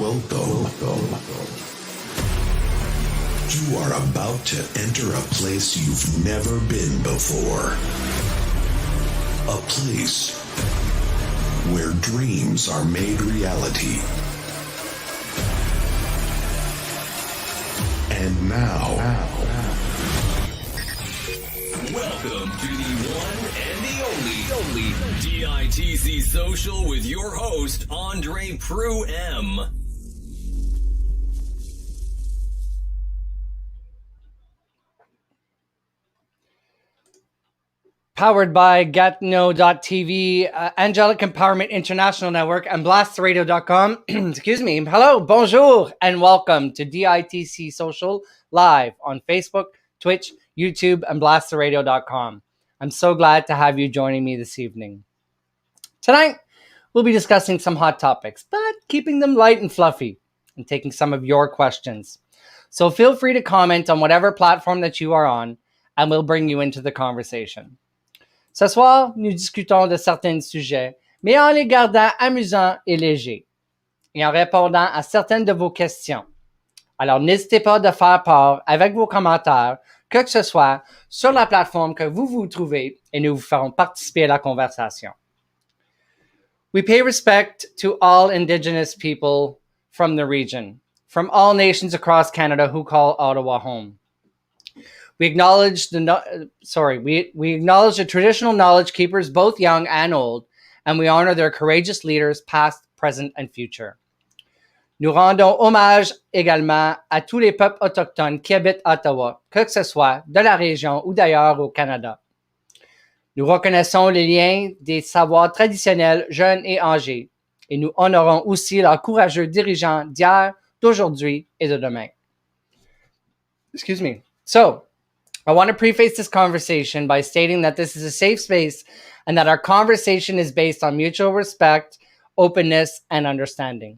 Welcome. You are about to enter a place you've never been before. A place where dreams are made reality. And now, welcome to the one and the only DITC Social with your host, Andre Prue M. Powered by Gatineau.tv, Angelic Empowerment International Network, and BlastRadio.com. Excuse me. Hello, bonjour, and welcome to DITC Social live on Facebook, Twitch, YouTube, and BlastRadio.com. I'm so glad to have you joining me this evening. Tonight, we'll be discussing some hot topics, but keeping them light and fluffy, and taking some of your questions. So feel free to comment on whatever platform that you are on, and we'll bring you into the conversation. Ce soir, nous discutons de certains sujets, mais en les gardant amusants et légers, et en répondant à certaines de vos questions. Alors, n'hésitez pas de faire part avec vos commentaires, que ce soit sur la plateforme que vous vous trouvez, et nous vous ferons participer à la conversation. We pay respect to all Indigenous people from the region, from all nations across Canada who call Ottawa home. We acknowledge we acknowledge the traditional knowledge keepers, both young and old, and we honor their courageous leaders, past, present, and future. Nous rendons hommage également à tous les peuples autochtones qui habitent Ottawa, que ce soit de la région ou d'ailleurs au Canada. Nous reconnaissons les liens des savoirs traditionnels, jeunes et âgés, et nous honorons aussi leurs courageux dirigeants d'hier, d'aujourd'hui et de demain. Excuse me. So, I want to preface this conversation by stating that this is a safe space and that our conversation is based on mutual respect, openness, and understanding.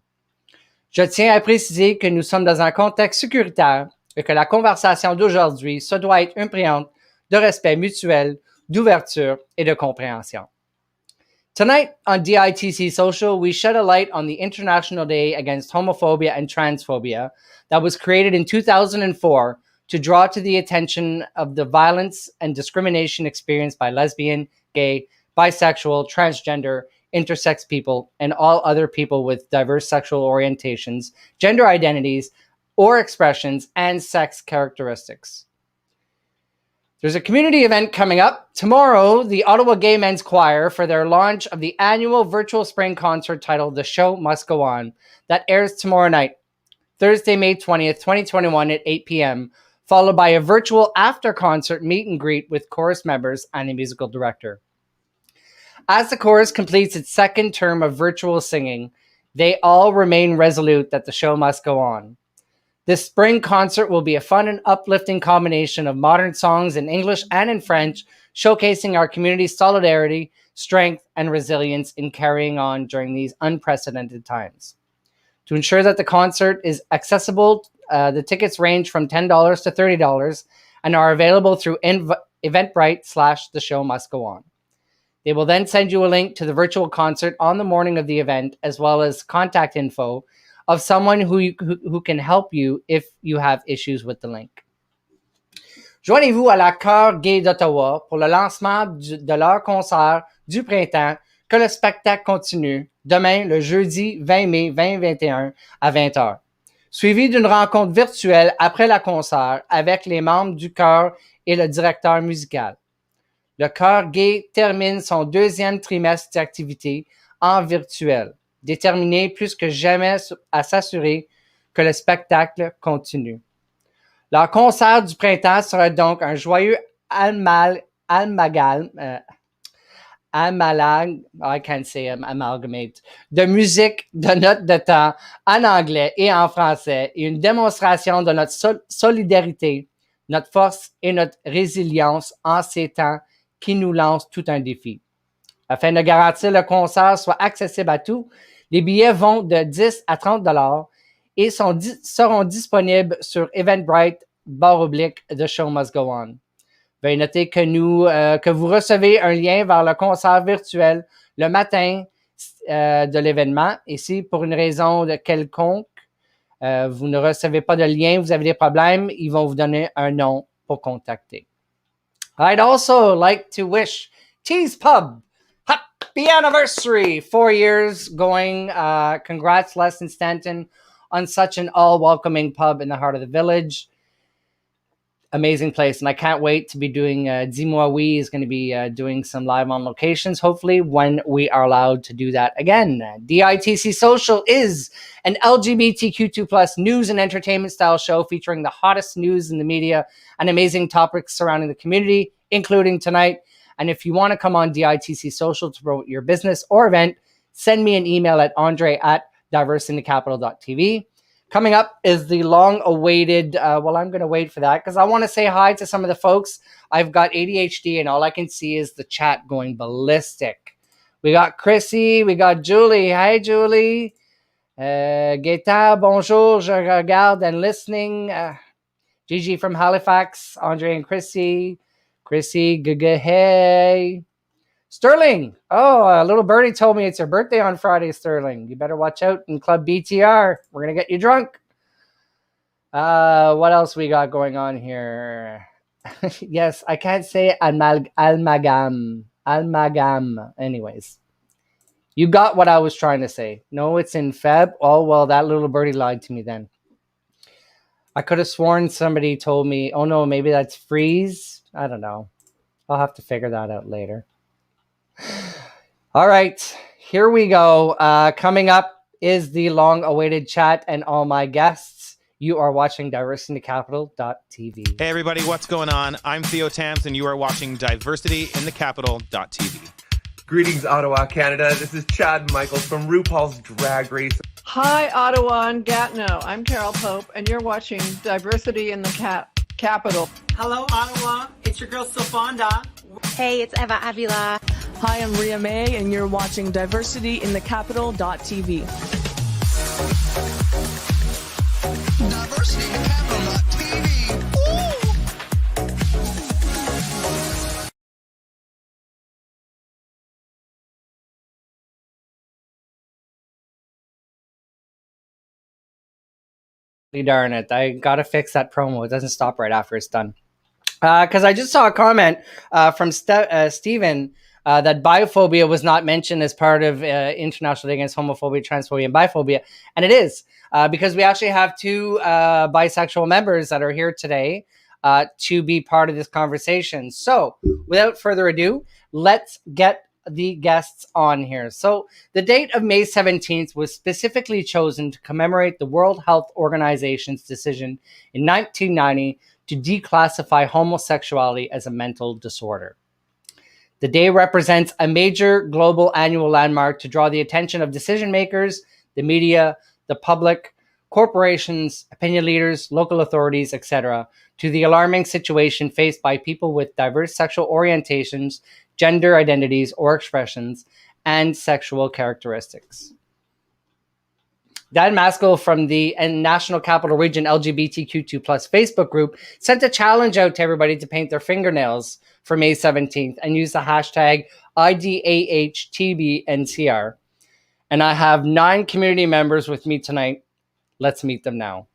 Je tiens à préciser que nous sommes dans un contexte sécuritaire et que la conversation d'aujourd'hui se doit être imprégnante de respect mutuel, d'ouverture et de compréhension. Tonight on DITC Social, we shed a light on the International Day Against Homophobia and Transphobia that was created in 2004 to draw to the attention of the violence and discrimination experienced by lesbian, gay, bisexual, transgender, intersex people, and all other people with diverse sexual orientations, gender identities, or expressions, and sex characteristics. There's a community event coming up. Tomorrow, the Ottawa Gay Men's Choir for their launch of the annual virtual spring concert titled The Show Must Go On that airs tomorrow night, Thursday, May 20th, 2021 at 8 p.m., followed by a virtual after-concert meet and greet with chorus members and a musical director. As the chorus completes its second term of virtual singing, they all remain resolute that the show must go on. This spring concert will be a fun and uplifting combination of modern songs in English and in French, showcasing our community's solidarity, strength, and resilience in carrying on during these unprecedented times. To ensure that the concert is accessible, the tickets range from $10 to $30 and are available through Eventbrite / The Show Must Go On. They will then send you a link to the virtual concert on the morning of the event, as well as contact info of someone who can help you if you have issues with the link. Joignez-vous à la Chœur Gay d'Ottawa pour le lancement de leur concert du printemps Que le spectacle continue demain, le jeudi 20 mai 2021 à 20h. Suivi d'une rencontre virtuelle après le concert avec les membres du chœur et le directeur musical. Le chœur gay termine son deuxième trimestre d'activité en virtuel, déterminé plus que jamais à s'assurer que le spectacle continue. Leur concert du printemps sera donc un joyeux amalgamate de musique, de notes de temps en anglais et en français et une démonstration de notre solidarité, notre force et notre résilience en ces temps qui nous lancent tout un défi. Afin de garantir que le concert soit accessible à tous, les billets vont de 10 à 30 $ et seront disponibles sur Eventbrite / The Show Must Go On. Veuillez noter que vous recevez un lien vers le concert virtuel le matin de l'événement. Et si pour une raison quelconque, Vous ne recevez pas de lien, vous avez des problèmes, ils vont vous donner un nom pour contacter. I'd also like to wish Tease Pub happy anniversary, 4 years going. Congrats, Les and Stanton, on such an all-welcoming pub in the heart of the village. Amazing place, and I can't wait to be doing Dis-moi Oui is going to be doing some live on locations, hopefully, when we are allowed to do that again. DITC Social is an LGBTQ2+ news and entertainment style show featuring the hottest news in the media and amazing topics surrounding the community, including tonight. And if you want to come on DITC Social to promote your business or event, send me an email at andre@diversityinthecapital.tv. Coming up is the long-awaited, I'm going to wait for that because I want to say hi to some of the folks. I've got ADHD and all I can see is the chat going ballistic. We got Chrissy, we got Julie. Hi, Julie. Gaëtan, bonjour, je regarde and listening. Gigi from Halifax, Andre and Chrissy. Chrissy, hey. Sterling. Oh, a little birdie told me it's your birthday on Friday, Sterling. You better watch out in Club BTR. We're going to get you drunk. What else we got going on here? Yes, I can't say almagam. Almagam. Anyways. You got what I was trying to say. No, it's in Feb. Oh, well, that little birdie lied to me then. I could have sworn somebody told me, oh, no, maybe that's freeze. I don't know. I'll have to figure that out later. All right, here we go. Coming up is the long-awaited chat and all my guests. You are watching diversityinthecapital.tv. Hey, everybody, what's going on? I'm Theo Tams, and you are watching diversityinthecapital.tv. Greetings, Ottawa, Canada. This is Chad Michaels from RuPaul's Drag Race. Hi, Ottawa and Gatineau. I'm Carol Pope, and you're watching Diversity in the Capital. Hello, Ottawa. It's your girl, Sofonda. Hey, it's Eva Avila. Hi, I'm Ria May, and you're watching DiversityInTheCapital.tv. Darn it. I got to fix that promo. It doesn't stop right after it's done. Because I just saw a comment from Stephen that biphobia was not mentioned as part of International Day Against Homophobia, Transphobia, and Biphobia. And it is, because we actually have two bisexual members that are here today to be part of this conversation. So without further ado, let's get the guests on here. So the date of May 17th was specifically chosen to commemorate the World Health Organization's decision in 1990 to declassify homosexuality as a mental disorder. The day represents a major global annual landmark to draw the attention of decision makers, the media, the public, corporations, opinion leaders, local authorities, etc., to the alarming situation faced by people with diverse sexual orientations, gender identities or expressions, and sexual characteristics. Dan Maskell from the National Capital Region LGBTQ2+ Facebook group sent a challenge out to everybody to paint their fingernails for May 17th and use the hashtag IDAHT&B. And I have 9 community members with me tonight. Let's meet them now.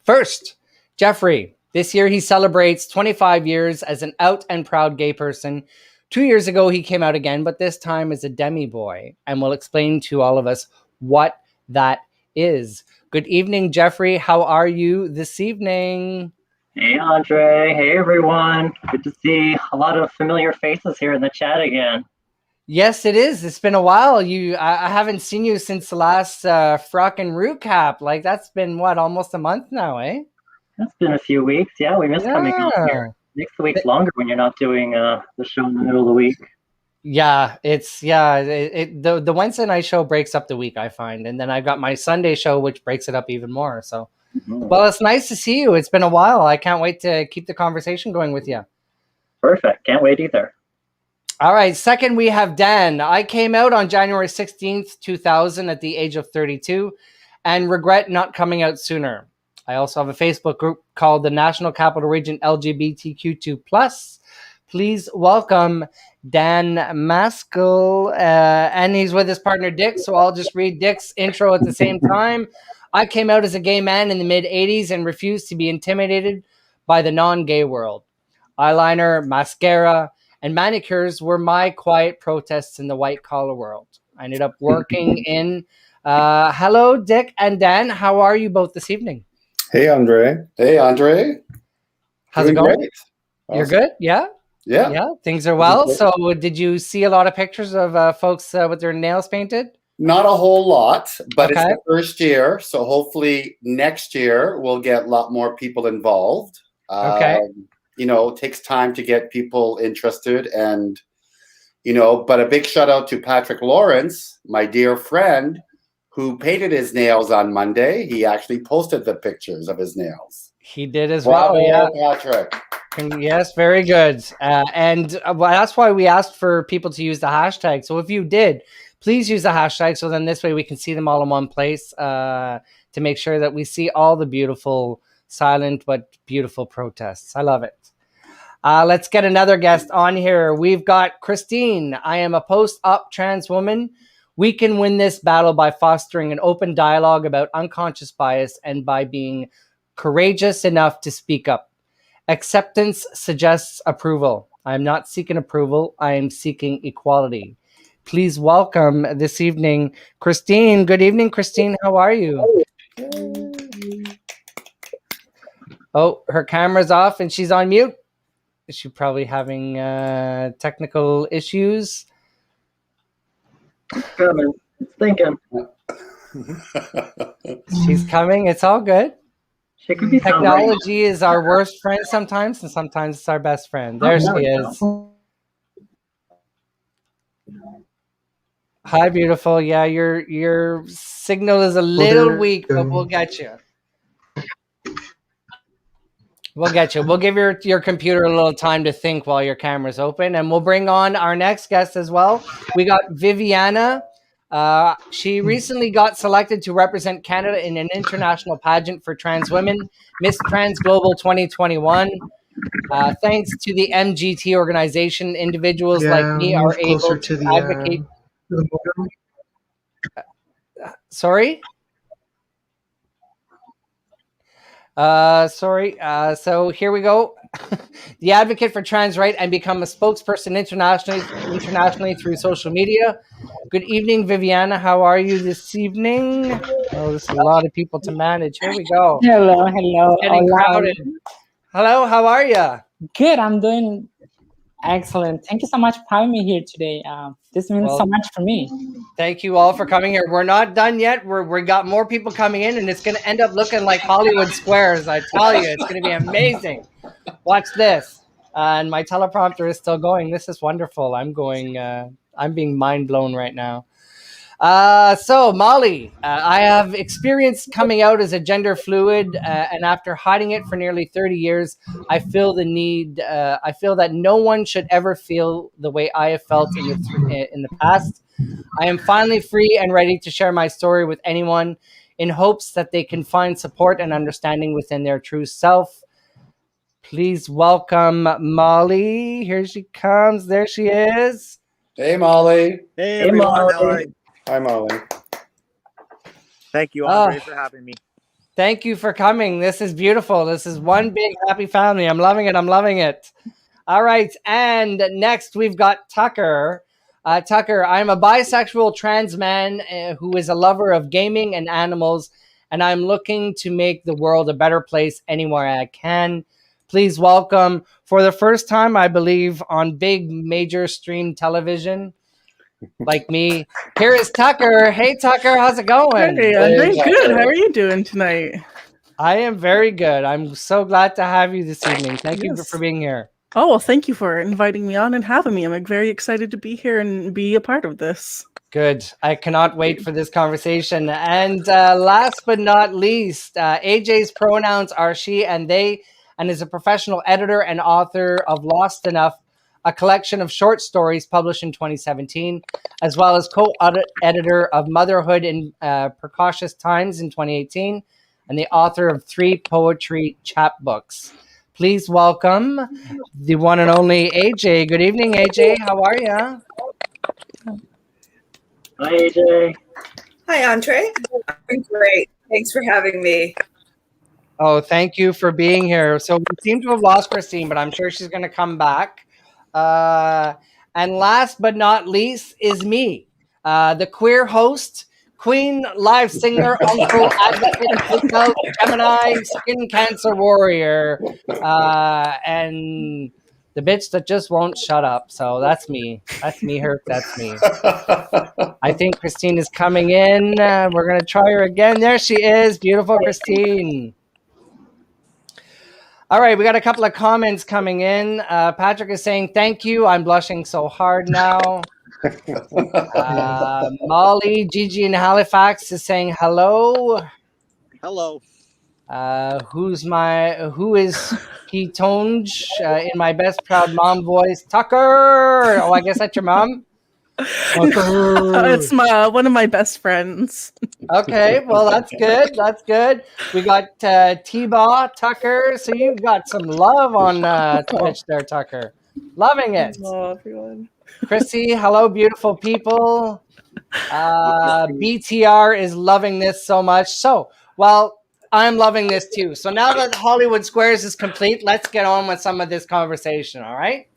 First, Jeffrey. This year he celebrates 25 years as an out and proud gay person. 2 years ago he came out again, but this time as a Deminboy, and will explain to all of us what that is. Good evening, Jeffrey. How are you this evening? Hey, Andre. Hey, everyone. Good to see a lot of familiar faces here in the chat again. Yes, it is. It's been a while. I haven't seen you since the last Frock and Root Cap. Like, that's been, what, almost a month now, eh? It's been a few weeks. Yeah, we miss coming on here. Next week's longer when you're not doing the show in the middle of the week. Yeah, the Wednesday night show breaks up the week, I find. And then I've got my Sunday show, which breaks it up even more. So, Well, it's nice to see you. It's been a while. I can't wait to keep the conversation going with you. Perfect. Can't wait either. All right. Second, we have Dan. I came out on January 16th, 2000 at the age of 32 and regret not coming out sooner. I also have a Facebook group called the National Capital Region LGBTQ2+. Please welcome Dan Maskell, and he's with his partner Dick, so I'll just read Dick's intro at the same time. I came out as a gay man in the mid-'80s and refused to be intimidated by the non-gay world. Eyeliner, mascara, and manicures were my quiet protests in the white-collar world. I ended up working in... hello, Dick and Dan. How are you both this evening? Hey, Andre. Hey, Andre. How's Doing it going? great. You're Awesome. good? Yeah? Yeah. Yeah, things are well. So did you see a lot of pictures of folks with their nails painted? Not a whole lot, but Okay. it's the first year. So hopefully next year we'll get a lot more people involved. Okay. You know, it takes time to get people interested and, you know, but a big shout out to Patrick Lawrence, my dear friend, who painted his nails on Monday. He actually posted the pictures of his nails. He did as Bravo, well, yeah. Patrick. Yes, very good. And that's why we asked for people to use the hashtag. So if you did, please use the hashtag. So then this way we can see them all in one place to make sure that we see all the beautiful, silent, but beautiful protests. I love it. Let's get another guest on here. We've got Christine. I am a post-op trans woman. We can win this battle by fostering an open dialogue about unconscious bias and by being courageous enough to speak up. Acceptance suggests approval. I am not seeking approval. I am seeking equality. Please welcome this evening, Christine. Good evening, Christine. How are you? Oh, her camera's off and she's on mute. Is she probably having technical issues? It's coming. It's thinking. She's coming. It's all good. She could be Technology is our worst friend sometimes, and sometimes it's our best friend. There she is. Hi, beautiful. Yeah, your signal is a little weak, but we'll get you. We'll get you. We'll give your computer a little time to think while your camera's open, and we'll bring on our next guest as well. We got Viviana. She recently got selected to represent Canada in an international pageant for trans women, Miss Trans Global 2021. Thanks to the MGT organization, individuals like me are able to advocate. Sorry? So here we go. The advocate for trans rights and become a spokesperson internationally through social media. Good evening, Viviana. How are you this evening? Oh, there's a lot of people to manage. Here we go. Hello. It's getting crowded. Hello, how are you? Good. I'm doing excellent. Thank you so much for having me here today. This means so much for me. Thank you all for coming here. We're not done yet. We got more people coming in, and it's going to end up looking like Hollywood Squares. I tell you, it's going to be amazing. Watch this. And my teleprompter is still going. This is wonderful. I'm being mind blown right now. So Molly, I have experience coming out as a gender fluid, and after hiding it for nearly 30 years, I feel the need. I feel that no one should ever feel the way I have felt in the past. I am finally free and ready to share my story with anyone, in hopes that they can find support and understanding within their true self. Please welcome Molly. Here she comes. There she is. Hey, Molly. Hey, everyone. Molly. Hi, Molly. Thank you, Andre, for having me. Thank you for coming. This is beautiful. This is one big happy family. I'm loving it. I'm loving it. All right. And next we've got Tucker. Tucker, I'm a bisexual trans man who is a lover of gaming and animals, and I'm looking to make the world a better place anywhere I can. Please welcome, for the first time, I believe, on big major stream television, like me, here is Tucker. Hey, Tucker, how's it going? Hey, I'm doing good. How are you doing tonight? I am very good. I'm so glad to have you this evening. Thank you for being here. Oh, well, thank you for inviting me on and having me. I'm very excited to be here and be a part of this. Good. I cannot wait for this conversation. And last but not least, AJ's pronouns are she and they, and is a professional editor and author of Lost Enough, a collection of short stories published in 2017, as well as co-editor of Motherhood in Precocious Times in 2018, and the author of 3 poetry chapbooks. Please welcome the one and only AJ. Good evening, AJ. How are you? Hi, AJ. Hi, Andre. I'm great. Thanks for having me. Oh, thank you for being here. So we seem to have lost Christine, but I'm sure she's going to come back. And last but not least is me, the queer host, queen, live singer, uncle, advocate, hotel, Gemini, skin cancer warrior, and the bitch that just won't shut up. So that's me. That's me, Herc. That's me. I think Christine is coming in. We're going to try her again. There she is. Beautiful Christine. All right, we got a couple of comments coming in. Patrick is saying, thank you. I'm blushing so hard now. Molly, Gigi in Halifax is saying hello. Hello. Who is P-Tonge in my best proud mom voice? Tucker. Oh, I guess that's your mom. It's one of my best friends. Okay, well, that's good. That's good. We got T-Baw, Tucker. So you've got some love on Twitch there, Tucker. Loving it. Hello, everyone. Chrissy, hello, beautiful people. BTR is loving this so much. So, well, I'm loving this too. So now that Hollywood Squares is complete, let's get on with some of this conversation, all right?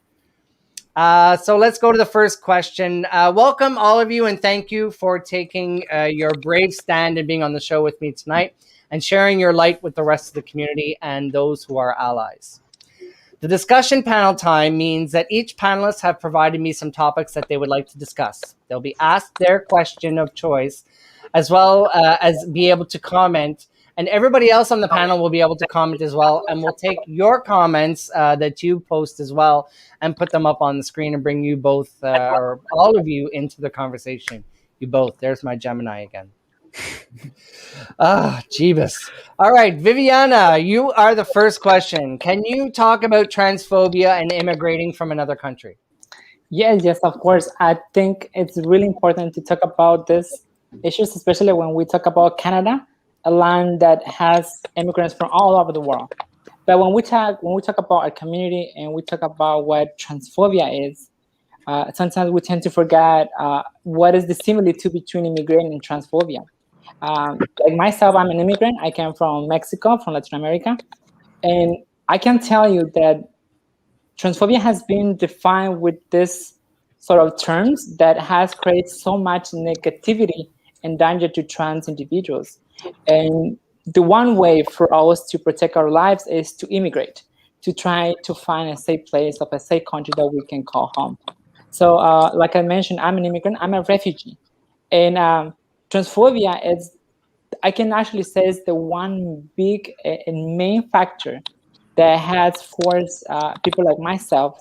So let's go to the first question. Welcome, all of you, and thank you for taking your brave stand and being on the show with me tonight and sharing your light with the rest of the community and those who are allies. The discussion panel time means that each panelist have provided me some topics that they would like to discuss. They'll be asked their question of choice, as well as be able to comment. And everybody else on the panel will be able to comment as well. And we'll take your comments that you post as well and put them up on the screen and bring you both, or all of you, into the conversation. You both. There's my Gemini again. Jeebus. All right, Viviana, you are the first question. Can you talk about transphobia and immigrating from another country? Yes, of course. I think it's really important to talk about these issues, especially when we talk about Canada, a land that has immigrants from all over the world. But when we talk about our community and we talk about what transphobia is, sometimes we tend to forget what is the similitude between immigrating and transphobia. Like myself, I'm an immigrant. I came from Mexico, from Latin America. And I can tell you that transphobia has been defined with this sort of terms that has created so much negativity and danger to trans individuals. And the one way for us to protect our lives is to immigrate, to try to find a safe place of a safe country that we can call home. So like I mentioned, I'm an immigrant, I'm a refugee. And transphobia is, I can actually say, is the one big and main factor that has forced people like myself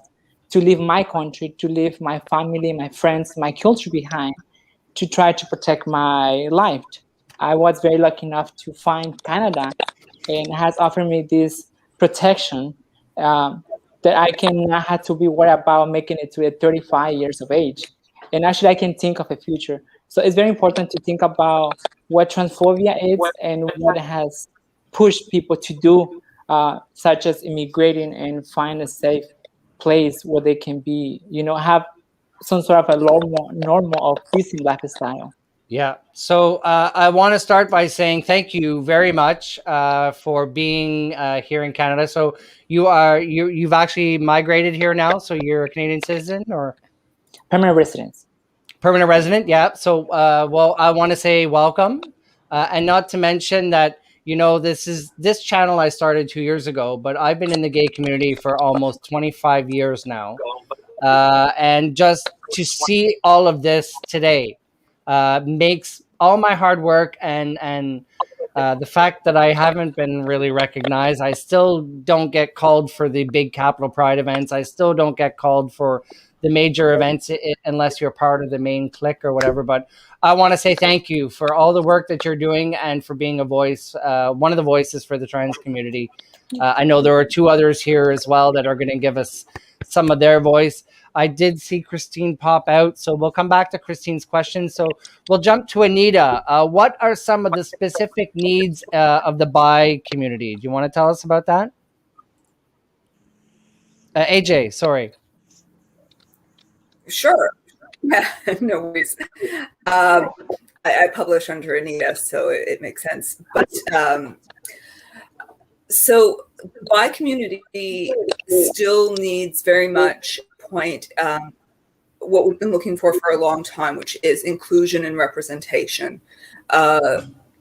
to leave my country, to leave my family, my friends, my culture behind, to try to protect my life. I was very lucky enough to find Canada, and has offered me this protection that I can not have to be worried about making it to 35 years of age. And actually, I can think of a future. So it's very important to think about what transphobia is and what has pushed people to do, such as immigrating and find a safe place where they can be, have some sort of a normal or decent lifestyle. Yeah. So I want to start by saying thank you very much for being here in Canada. So you've actually migrated here now. So you're a Canadian citizen or permanent resident? Permanent resident. Yeah. So well, I want to say welcome, and not to mention that this channel I started 2 years ago, but I've been in the gay community for almost 25 years now, and just to see all of this today. Makes all my hard work and the fact that I haven't been really recognized. I still don't get called for the big Capital Pride events. I still don't get called for the major events unless you're part of the main clique or whatever. But I want to say thank you for all the work that you're doing and for being a voice, one of the voices for the trans community. I know there are two others here as well that are going to give us some of their voice. I did see Christine pop out, so we'll come back to Christine's question. So we'll jump to Anita. What are some of the specific needs of the bi community? Do you want to tell us about that? AJ, sorry. Sure. No worries. I publish under Anita, so it makes sense. But so the bi community still needs very much point what we've been looking for a long time, which is inclusion and representation.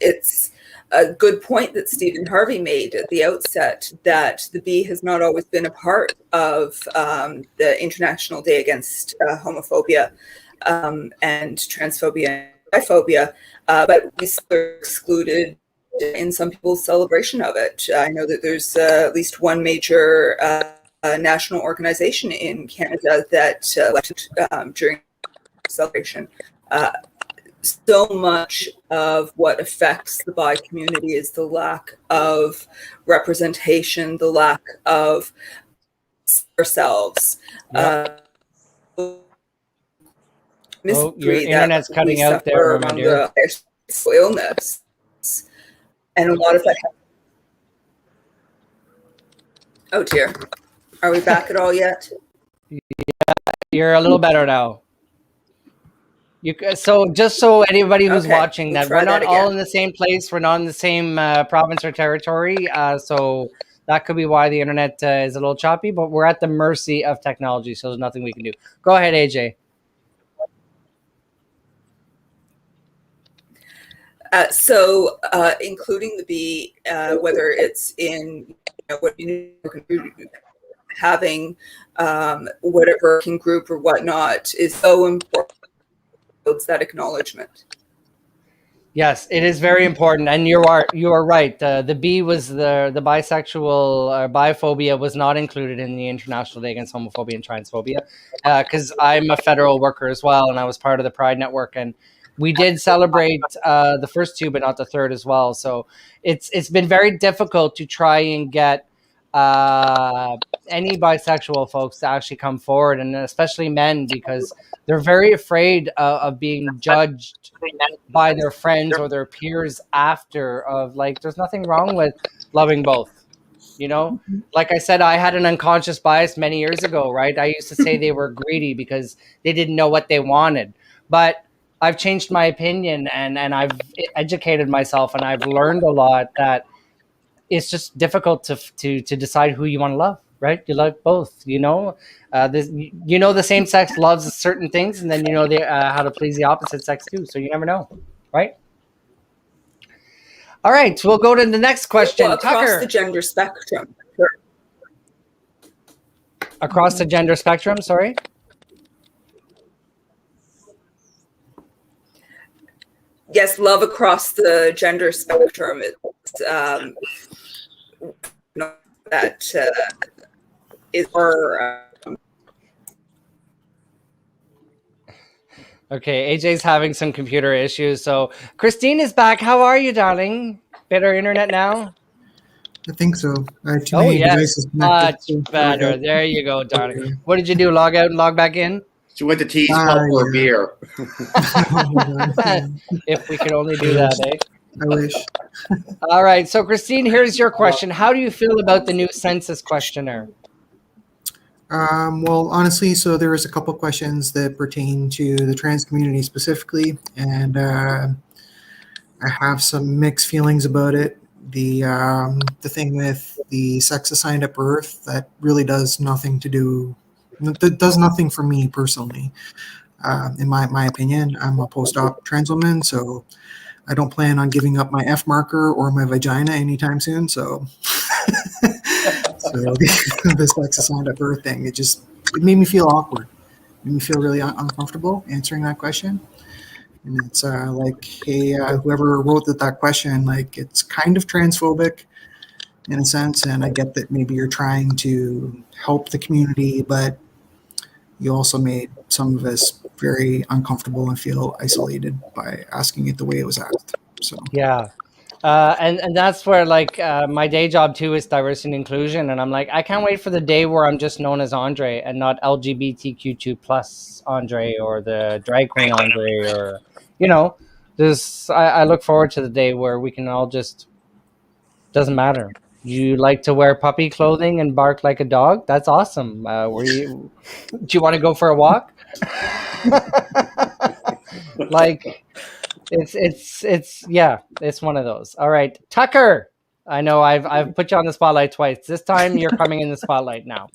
It's a good point that Stephen Harvey made at the outset, that the B has not always been a part of the International Day Against Homophobia and Transphobia and Biphobia, but we still are excluded in some people's celebration of it. I know that there's at least one major national organization in Canada that left during celebration. So much of what affects the bi community is the lack of representation, the lack of ourselves. Yep. Your internet's cutting out there, my dear. Illness, and a lot of that. Oh dear, are we back at all yet? Yeah, you're a little better now. So just so anybody who's watching, that we're not all in the same place, we're not in the same province or territory, so that could be why the internet is a little choppy, but we're at the mercy of technology, so there's nothing we can do. Go ahead, AJ. So including the B, whether it's in what you having whatever working group or whatnot, is so important. It's that acknowledgement. Yes, it is very important, and you are right. The B was the bisexual biphobia was not included in the International Day Against Homophobia and Transphobia, because I'm a federal worker as well, and I was part of the Pride Network, and we did celebrate the first two, but not the third as well. So it's been very difficult to try and get any bisexual folks to actually come forward, and especially men, because they're very afraid of being judged by their friends or their peers after, of like, there's nothing wrong with loving both. You know, like I said, I had an unconscious bias many years ago, right? I used to say they were greedy because they didn't know what they wanted. But I've changed my opinion, and I've educated myself, and I've learned a lot that it's just difficult to decide who you want to love, right? You love both, you know. The same sex loves certain things, and then you know how to please the opposite sex too. So you never know, right? All right, so we'll go to the next question. Well, across Tucker. the gender spectrum. Across the gender spectrum, sorry? Yes, love across the gender spectrum. It's that is our. Okay, AJ's having some computer issues. So Christine is back. How are you, darling? Better internet now? I think so. I have too many devices connected. Much better. There you go, darling. What did you do? Log out and log back in? She went to T's Pub for a beer. If we could only do that, eh? I wish. All right. So, Christine, here's your question. How do you feel about the new Census Questionnaire? Well, honestly, so there was a couple questions that pertain to the trans community specifically, and I have some mixed feelings about it. The thing with the sex assigned at birth, that really does nothing for me personally. In my opinion, I'm a post-op trans woman, so I don't plan on giving up my F marker or my vagina anytime soon. So, the sex assigned at birth thing, it made me feel awkward. It made me feel really uncomfortable answering that question. And it's like, hey, whoever wrote that question, like, it's kind of transphobic in a sense, and I get that maybe you're trying to help the community, but you also made some of us very uncomfortable and feel isolated by asking it the way it was asked. So yeah, and that's where, like, my day job too is diversity and inclusion, and I'm like, I can't wait for the day where I'm just known as Andre and not LGBTQ2+ Andre or the drag queen Andre, or I look forward to the day where we can all just, doesn't matter. You like to wear puppy clothing and bark like a dog? That's awesome. Do you want to go for a walk? Like, It's yeah, it's one of those. All right, Tucker. I know I've put you on the spotlight twice. This time you're coming in the spotlight now.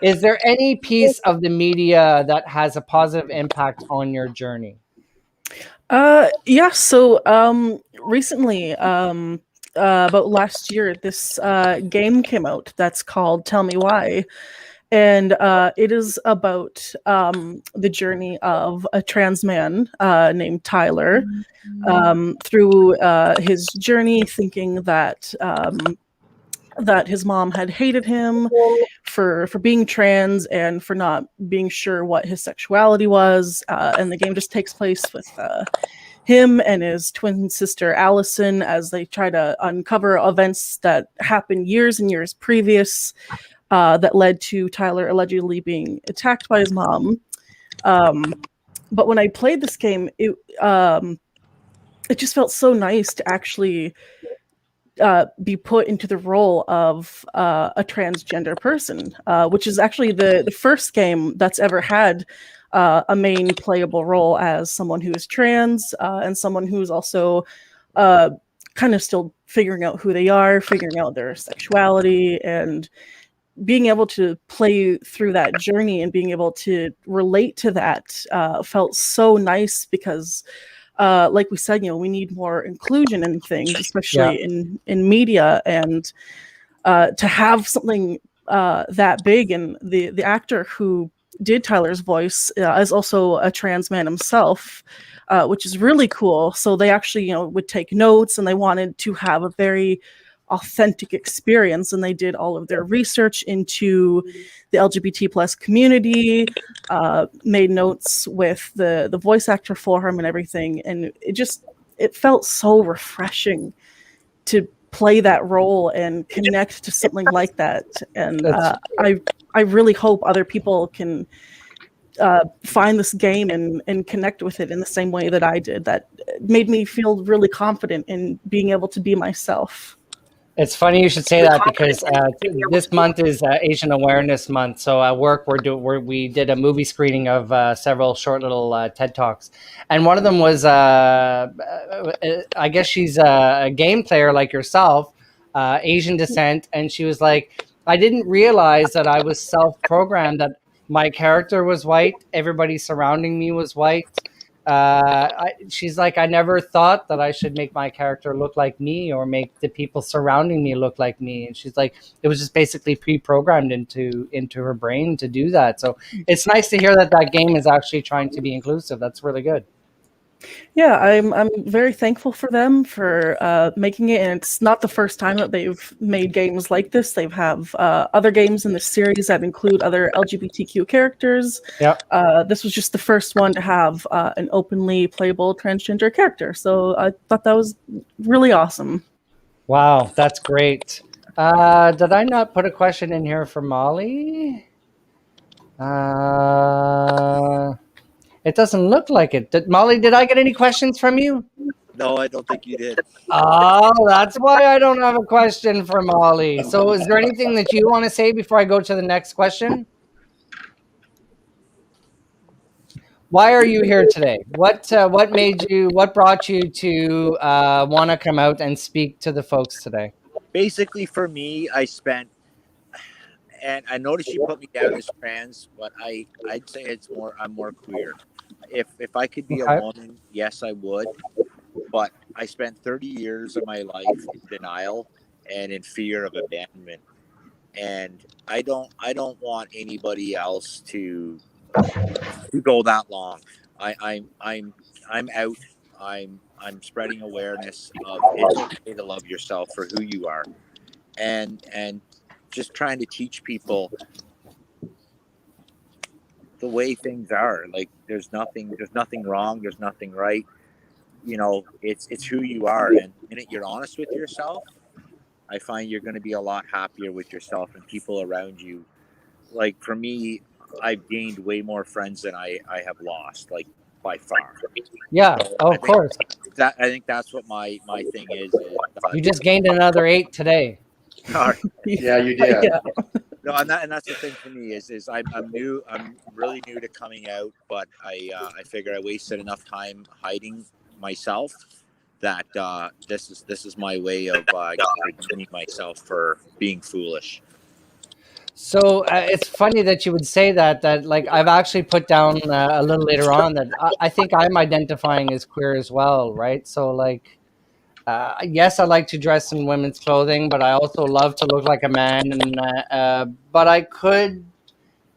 Is there any piece of the media that has a positive impact on your journey? Yeah, so recently, about last year, this game came out that's called Tell Me Why. And it is about the journey of a trans man named Tyler through his journey, thinking that that his mom had hated him for being trans and for not being sure what his sexuality was. And the game just takes place with him and his twin sister Allison as they try to uncover events that happened years and years previous that led to Tyler allegedly being attacked by his mom. But when I played this game, it just felt so nice to actually be put into the role of a transgender person, which is actually the first game that's ever had a main playable role as someone who is trans and someone who's also kind of still figuring out who they are, figuring out their sexuality, and being able to play through that journey and being able to relate to that felt so nice because like we said, we need more inclusion in things, especially in media, and to have something that big. And the actor who did Tyler's voice is also a trans man himself, which is really cool. So they actually, would take notes, and they wanted to have a very authentic experience, and they did all of their research into the LGBT plus community, made notes with the voice actor for him and everything, and it felt so refreshing to play that role and connect to something like that. And I really hope other people can find this game and connect with it in the same way that I did. That made me feel really confident in being able to be myself. It's funny you should say that because this month is Asian Awareness Month. So at work we did a movie screening of several short little TED Talks, and one of them was I guess she's a game player like yourself, Asian descent, and she was like, I didn't realize that I was self-programmed, that my character was white, everybody surrounding me was white. She's like, I never thought that I should make my character look like me or make the people surrounding me look like me. And she's like, it was just basically pre-programmed into her brain to do that. So it's nice to hear that game is actually trying to be inclusive. That's really good. Yeah, I'm very thankful for them for making it, and it's not the first time that they've made games like this. They have other games in the series that include other LGBTQ characters. Yeah. This was just the first one to have an openly playable transgender character, so I thought that was really awesome. Wow, that's great. Did I not put a question in here for Molly? It doesn't look like it. Molly, did I get any questions from you? No, I don't think you did. Oh, that's why I don't have a question for Molly. So is there anything that you want to say before I go to the next question? Why are you here today? What brought you to want to come out and speak to the folks today? Basically, for me, and I noticed you put me down as trans, but I'd say I'm more queer. If I could be a woman, yes, I would. But I spent 30 years of my life in denial and in fear of abandonment, and I don't want anybody else to go that long. I'm out. I'm spreading awareness of it's okay to love yourself for who you are, and just trying to teach people the way things are. Like there's nothing wrong, there's nothing right. It's who you are, and the minute you're honest with yourself, I find you're going to be a lot happier with yourself and people around you. Like for me, I've gained way more friends than I have lost, like by far. Yeah, of course. I think that's what my thing is. You just gained another 8 today. Yeah, you did. Yeah. No, and that's the thing for me is I'm new. I'm really new to coming out, but I figure I wasted enough time hiding myself that this is my way of redeeming myself for being foolish. So it's funny that you would say that like I've actually put down a little later on that I think I'm identifying as queer as well, right? So like yes, I like to dress in women's clothing, but I also love to look like a man, and but I could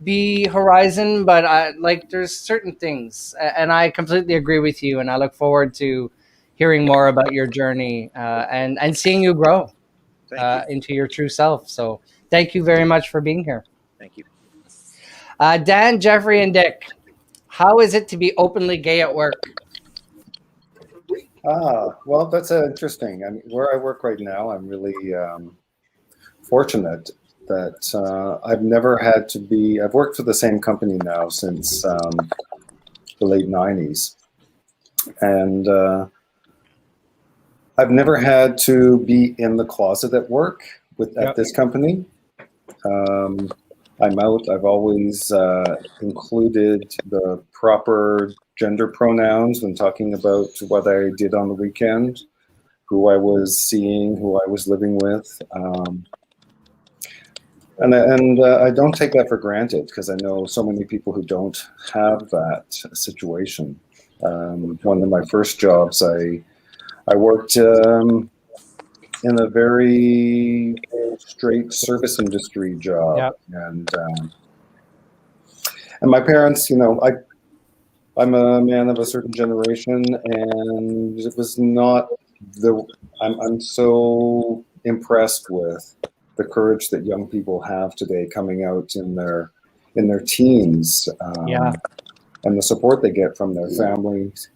be horizon, but I like there's certain things, and I completely agree with you, and I look forward to hearing more about your journey and seeing you grow into your true self. So thank you very much for being here. Thank you. Dan, Jeffrey, and Dick, how is it to be openly gay at work? Well, that's interesting. I mean, where I work right now, I'm really fortunate that I've never had to be. I've worked for the same company now since the late 90s. And I've never had to be in the closet at work at this company. I'm out. I've always included the proper gender pronouns when talking about what I did on the weekend, who I was seeing, who I was living with. And I don't take that for granted because I know so many people who don't have that situation. One of my first jobs, I worked in a very straight service industry job, and my parents, you know, I'm a man of a certain generation, and it was not I'm so impressed with the courage that young people have today, coming out in their teens, and the support they get from their families.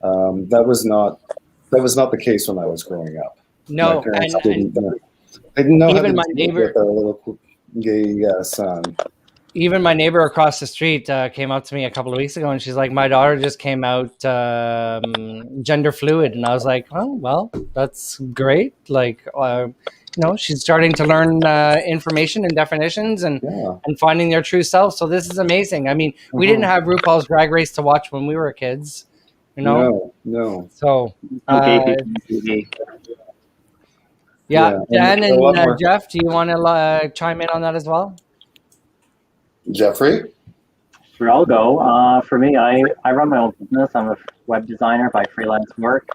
That was not the case when I was growing up. No, my parents didn't know how to deal with our little gay son. Even my neighbor across the street came up to me a couple of weeks ago, and she's like, "My daughter just came out gender fluid," and I was like, "Oh, well, that's great." Like, you know, she's starting to learn information and definitions and finding their true self. So this is amazing. I mean, we didn't have RuPaul's Drag Race to watch when we were kids, you know? No. So, Dan and Jeff, do you want to chime in on that as well? Jeffrey? Sure, I'll go. For me, I run my own business. I'm a web designer by freelance work.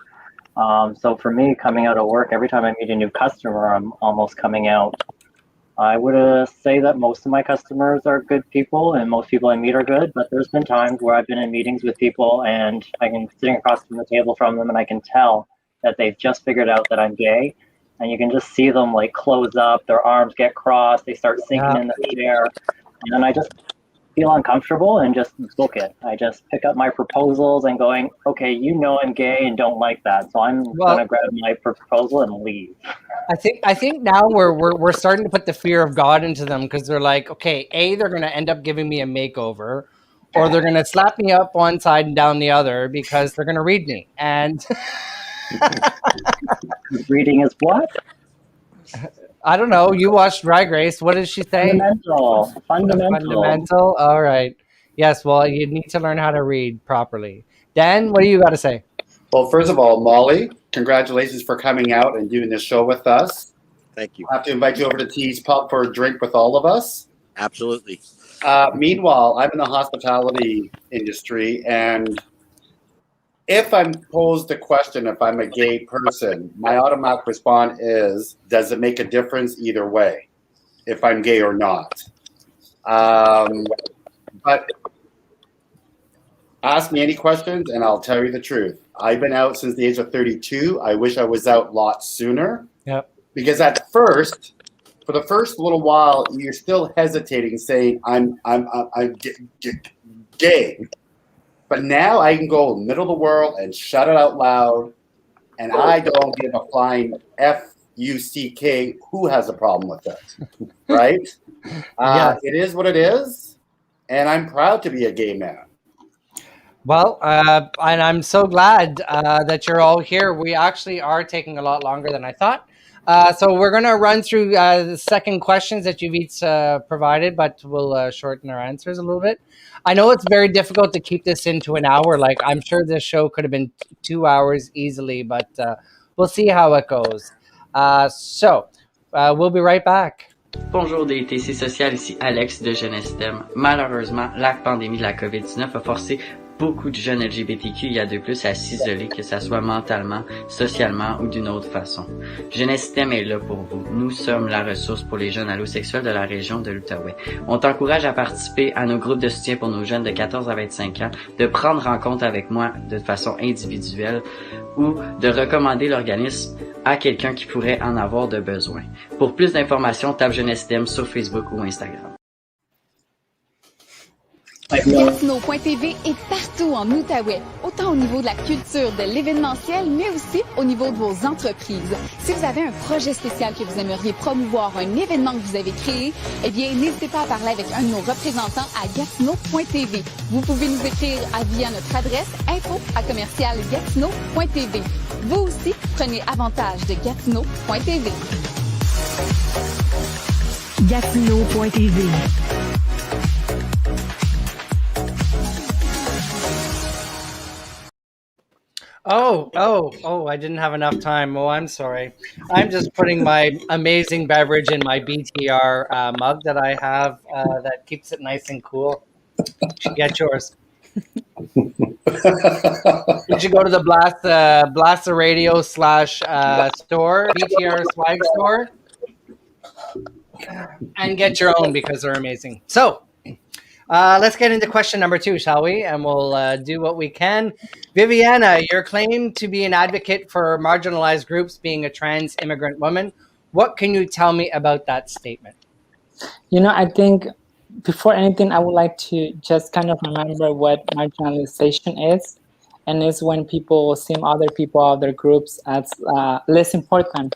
So for me, coming out of work, every time I meet a new customer, I'm almost coming out. I would say that most of my customers are good people, and most people I meet are good, but there's been times where I've been in meetings with people and I can sitting across from the table from them, and I can tell that they've just figured out that I'm gay, and you can just see them like close up, their arms get crossed, they start sinking in the chair, and then I just feel uncomfortable and just book it. I just pick up my proposals and going, okay, you know I'm gay and don't like that, so I'm gonna grab my proposal and leave. I think now we're starting to put the fear of God into them, because they're like, okay, they're gonna end up giving me a makeover, or they're gonna slap me up one side and down the other because they're gonna read me. And reading is what? I don't know. You watched Drag Race. What did she say? Fundamental. All right. Yes. Well, you need to learn how to read properly. Dan, what do you got to say? Well, first of all, Molly, congratulations for coming out and doing this show with us. Thank you. I have to invite you over to T's Pub for a drink with all of us. Absolutely. Meanwhile, I'm in the hospitality industry, and if I'm posed the question if I'm a gay person, my automatic response is, does it make a difference either way, if I'm gay or not? But ask me any questions and I'll tell you the truth. I've been out since the age of 32. I wish I was out a lot sooner. Yep. Because at first, for the first little while, you're still hesitating, saying I'm gay. But now I can go middle of the world and shout it out loud, and I don't give a flying F-U-C-K who has a problem with it, right? It is what it is, and I'm proud to be a gay man. Well, and I'm so glad that you're all here. We actually are taking a lot longer than I thought. So we're going to run through the second questions that you've each provided, but we'll shorten our answers a little bit. I know it's very difficult to keep this into an hour. Like, I'm sure this show could have been 2 hours easily, but we'll see how it goes. So we'll be right back. Bonjour DITC Social, ici Alex de Jeunesse STEM. Malheureusement, la pandémie de la COVID-19 a forcé beaucoup de jeunes LGBTQ et IDAHT&B à s'isoler, que ce soit mentalement, socialement ou d'une autre façon. Jeunesse STEM est là pour vous. Nous sommes la ressource pour les jeunes allosexuels de la région de l'Outaouais. On t'encourage à participer à nos groupes de soutien pour nos jeunes de 14 à 25 ans, de prendre rencontre avec moi de façon individuelle ou de recommander l'organisme à quelqu'un qui pourrait en avoir de besoin. Pour plus d'informations, tape Jeunesse STEM sur Facebook ou Instagram. Gatineau.tv est partout en Outaouais, autant au niveau de la culture, de l'événementiel, mais aussi au niveau de vos entreprises. Si vous avez un projet spécial que vous aimeriez promouvoir, un événement que vous avez créé, eh bien, n'hésitez pas à parler avec un de nos représentants à Gatineau.tv. Vous pouvez nous écrire via notre adresse info@gatineau.tv. Vous aussi, prenez avantage de Gatineau.tv. Gatineau.tv. Oh, I didn't have enough time. Oh, I'm sorry. I'm just putting my amazing beverage in my BTR mug that I have that keeps it nice and cool. You should get yours. You should go to the Blast the Radio / store, BTR swag store, and get your own because they're amazing. So, let's get into question number 2, shall we? And we'll do what we can. Viviana, you're claimed to be an advocate for marginalized groups, being a trans immigrant woman. What can you tell me about that statement? I think before anything, I would like to just kind of remember what marginalization is. And it's when people see other people, other groups as less important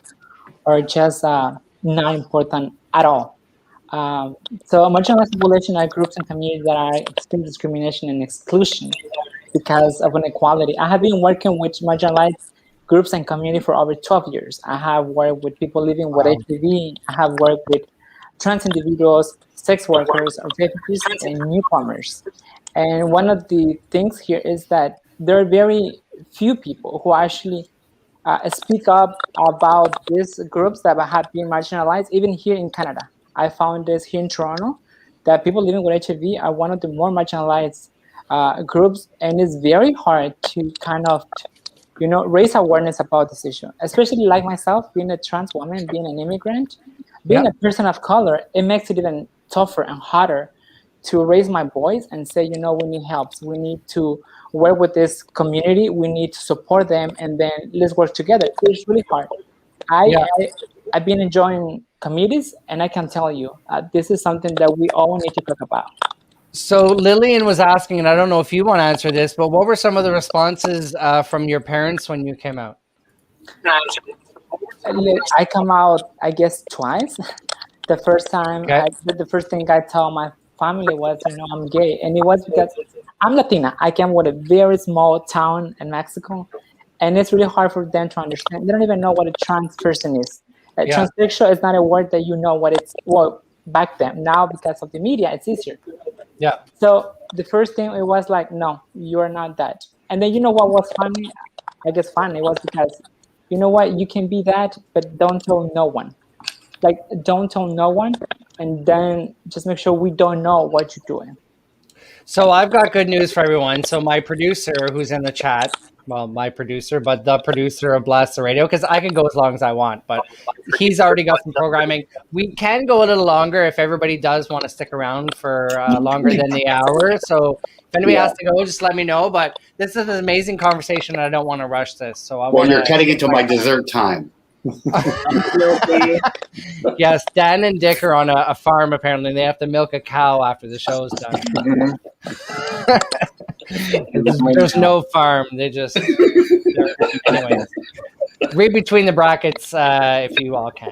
or just not important at all. So marginalized population are groups and communities that are experiencing discrimination and exclusion because of inequality. I have been working with marginalized groups and community for over 12 years. I have worked with people living with HIV. I have worked with trans individuals, sex workers, refugees, and newcomers. And one of the things here is that there are very few people who actually speak up about these groups that have been marginalized, even here in Canada. I found this here in Toronto, that people living with HIV are one of the more marginalized groups, and it's very hard to kind of, raise awareness about this issue. Especially like myself, being a trans woman, being an immigrant, being a person of color, it makes it even tougher and harder to raise my voice and say, we need help. We need to work with this community. We need to support them, and then let's work together. It's really hard. I've been enjoying committees, and I can tell you, this is something that we all need to talk about. So Lillian was asking, and I don't know if you want to answer this, but what were some of the responses from your parents when you came out? I come out, I guess, twice. The first time, the first thing I told my family was, I'm gay. And it was because I'm Latina. I came with a very small town in Mexico, and it's really hard for them to understand. They don't even know what a trans person is. Transsexual is not a word that you know what it's, back then. Now, because of the media, it's easier. Yeah. So the first thing, it was like, no, you're not that. And then what was funny? I guess funny was because, you can be that, but don't tell no one. Like, don't tell no one, and then just make sure we don't know what you're doing. So I've got good news for everyone. So my producer, who's in the chat, well, my producer, but the producer of Blast the Radio, because I can go as long as I want, but he's already got some programming. We can go a little longer if everybody does want to stick around for longer than the hour. So if anybody has to go, just let me know. But this is an amazing conversation, and I don't want to rush this. So you're cutting into my dessert time. Yes, Dan and Dick are on a farm apparently. They have to milk a cow after the show's done. There's no farm. They just anyways. Read between the brackets if you all can.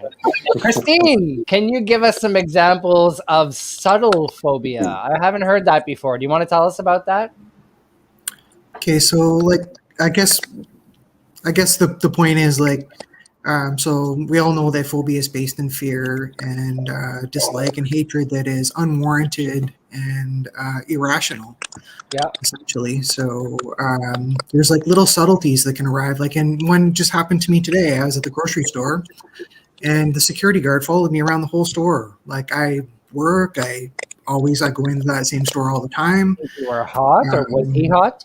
Christine, can you give us some examples of subtle phobia? I haven't heard that before. Do you want to tell us about that? Okay, so I guess the point is So we all know that phobia is based in fear and dislike and hatred that is unwarranted and irrational. Yeah, essentially. So there's like little subtleties that can arrive. Like, and one just happened to me today. I was at the grocery store, and the security guard followed me around the whole store. Like, I work, I go into that same store all the time. You were hot, or was he hot?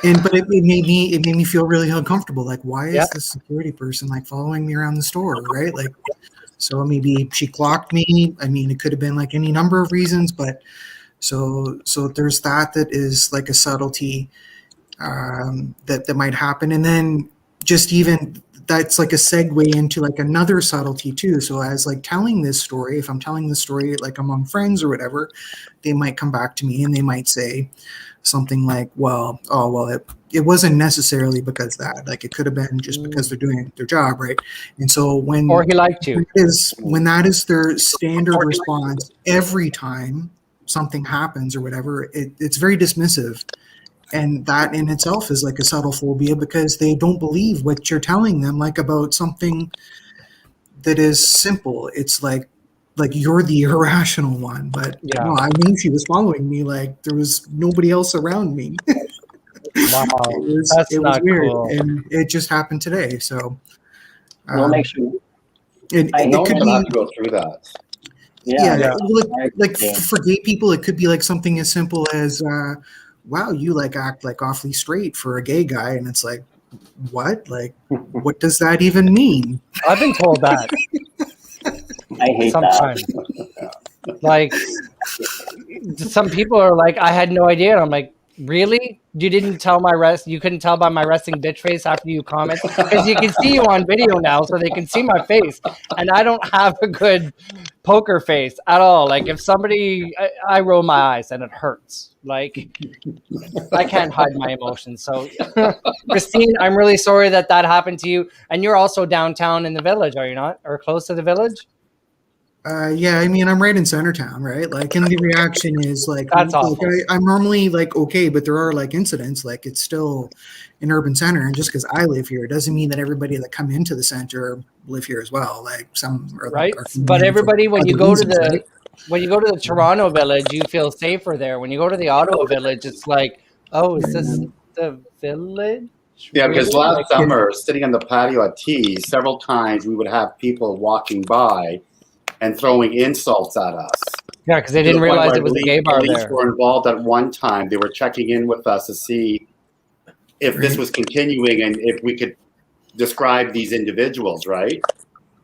But it made me feel really uncomfortable. Like, why is the security person like following me around the store, right? Like, so maybe she clocked me. I mean, it could have been like any number of reasons, but so there's that is like a subtlety that might happen, and then just even that's like a segue into like another subtlety too. So as like telling this story, if I'm telling this story like among friends or whatever, they might come back to me and they might say something like, it wasn't necessarily because that, like it could have been just because they're doing their job, right? And so or he liked you, when that is their standard response every time something happens or whatever, it's very dismissive. And that in itself is like a subtle phobia, because they don't believe what you're telling them, like about something that is simple. It's like you're the irrational one, but no, I knew she was following me. Like there was nobody else around me. Wow, it was weird, cool. And it just happened today. So we'll make sure. It could be, have to go through that. Like for gay people, it could be like something as simple as, wow, you like act like awfully straight for a gay guy, and it's like, what? Like, what does that even mean? I've been told that. I hate sometimes. That. Like, some people are like, I had no idea. And I'm like, really? You didn't tell you couldn't tell by my resting bitch face after you comment? Because you can see you on video now, so they can see my face. And I don't have a good poker face at all. Like, if somebody, I roll my eyes and it hurts. Like, I can't hide my emotions. So, Christine, I'm really sorry that happened to you. And you're also downtown in the village, are you not? Or close to the village? Yeah, I mean, I'm right in Centertown, right? Like, and the reaction is like, that's awful. I'm normally like, okay, but there are like incidents, like it's still an urban center. And just because I live here, it doesn't mean that everybody that come into the center live here as well. Like some are, right. But everybody, when you go to the Toronto village, you feel safer there. When you go to the Ottawa village, it's like, oh, is this the village? Yeah, because last summer, sitting on the patio at Tees, several times we would have people walking by and throwing insults at us. Yeah, because they didn't realize it was a gay bar there. Police were involved at one time. They were checking in with us to see if this was continuing and if we could describe these individuals, right?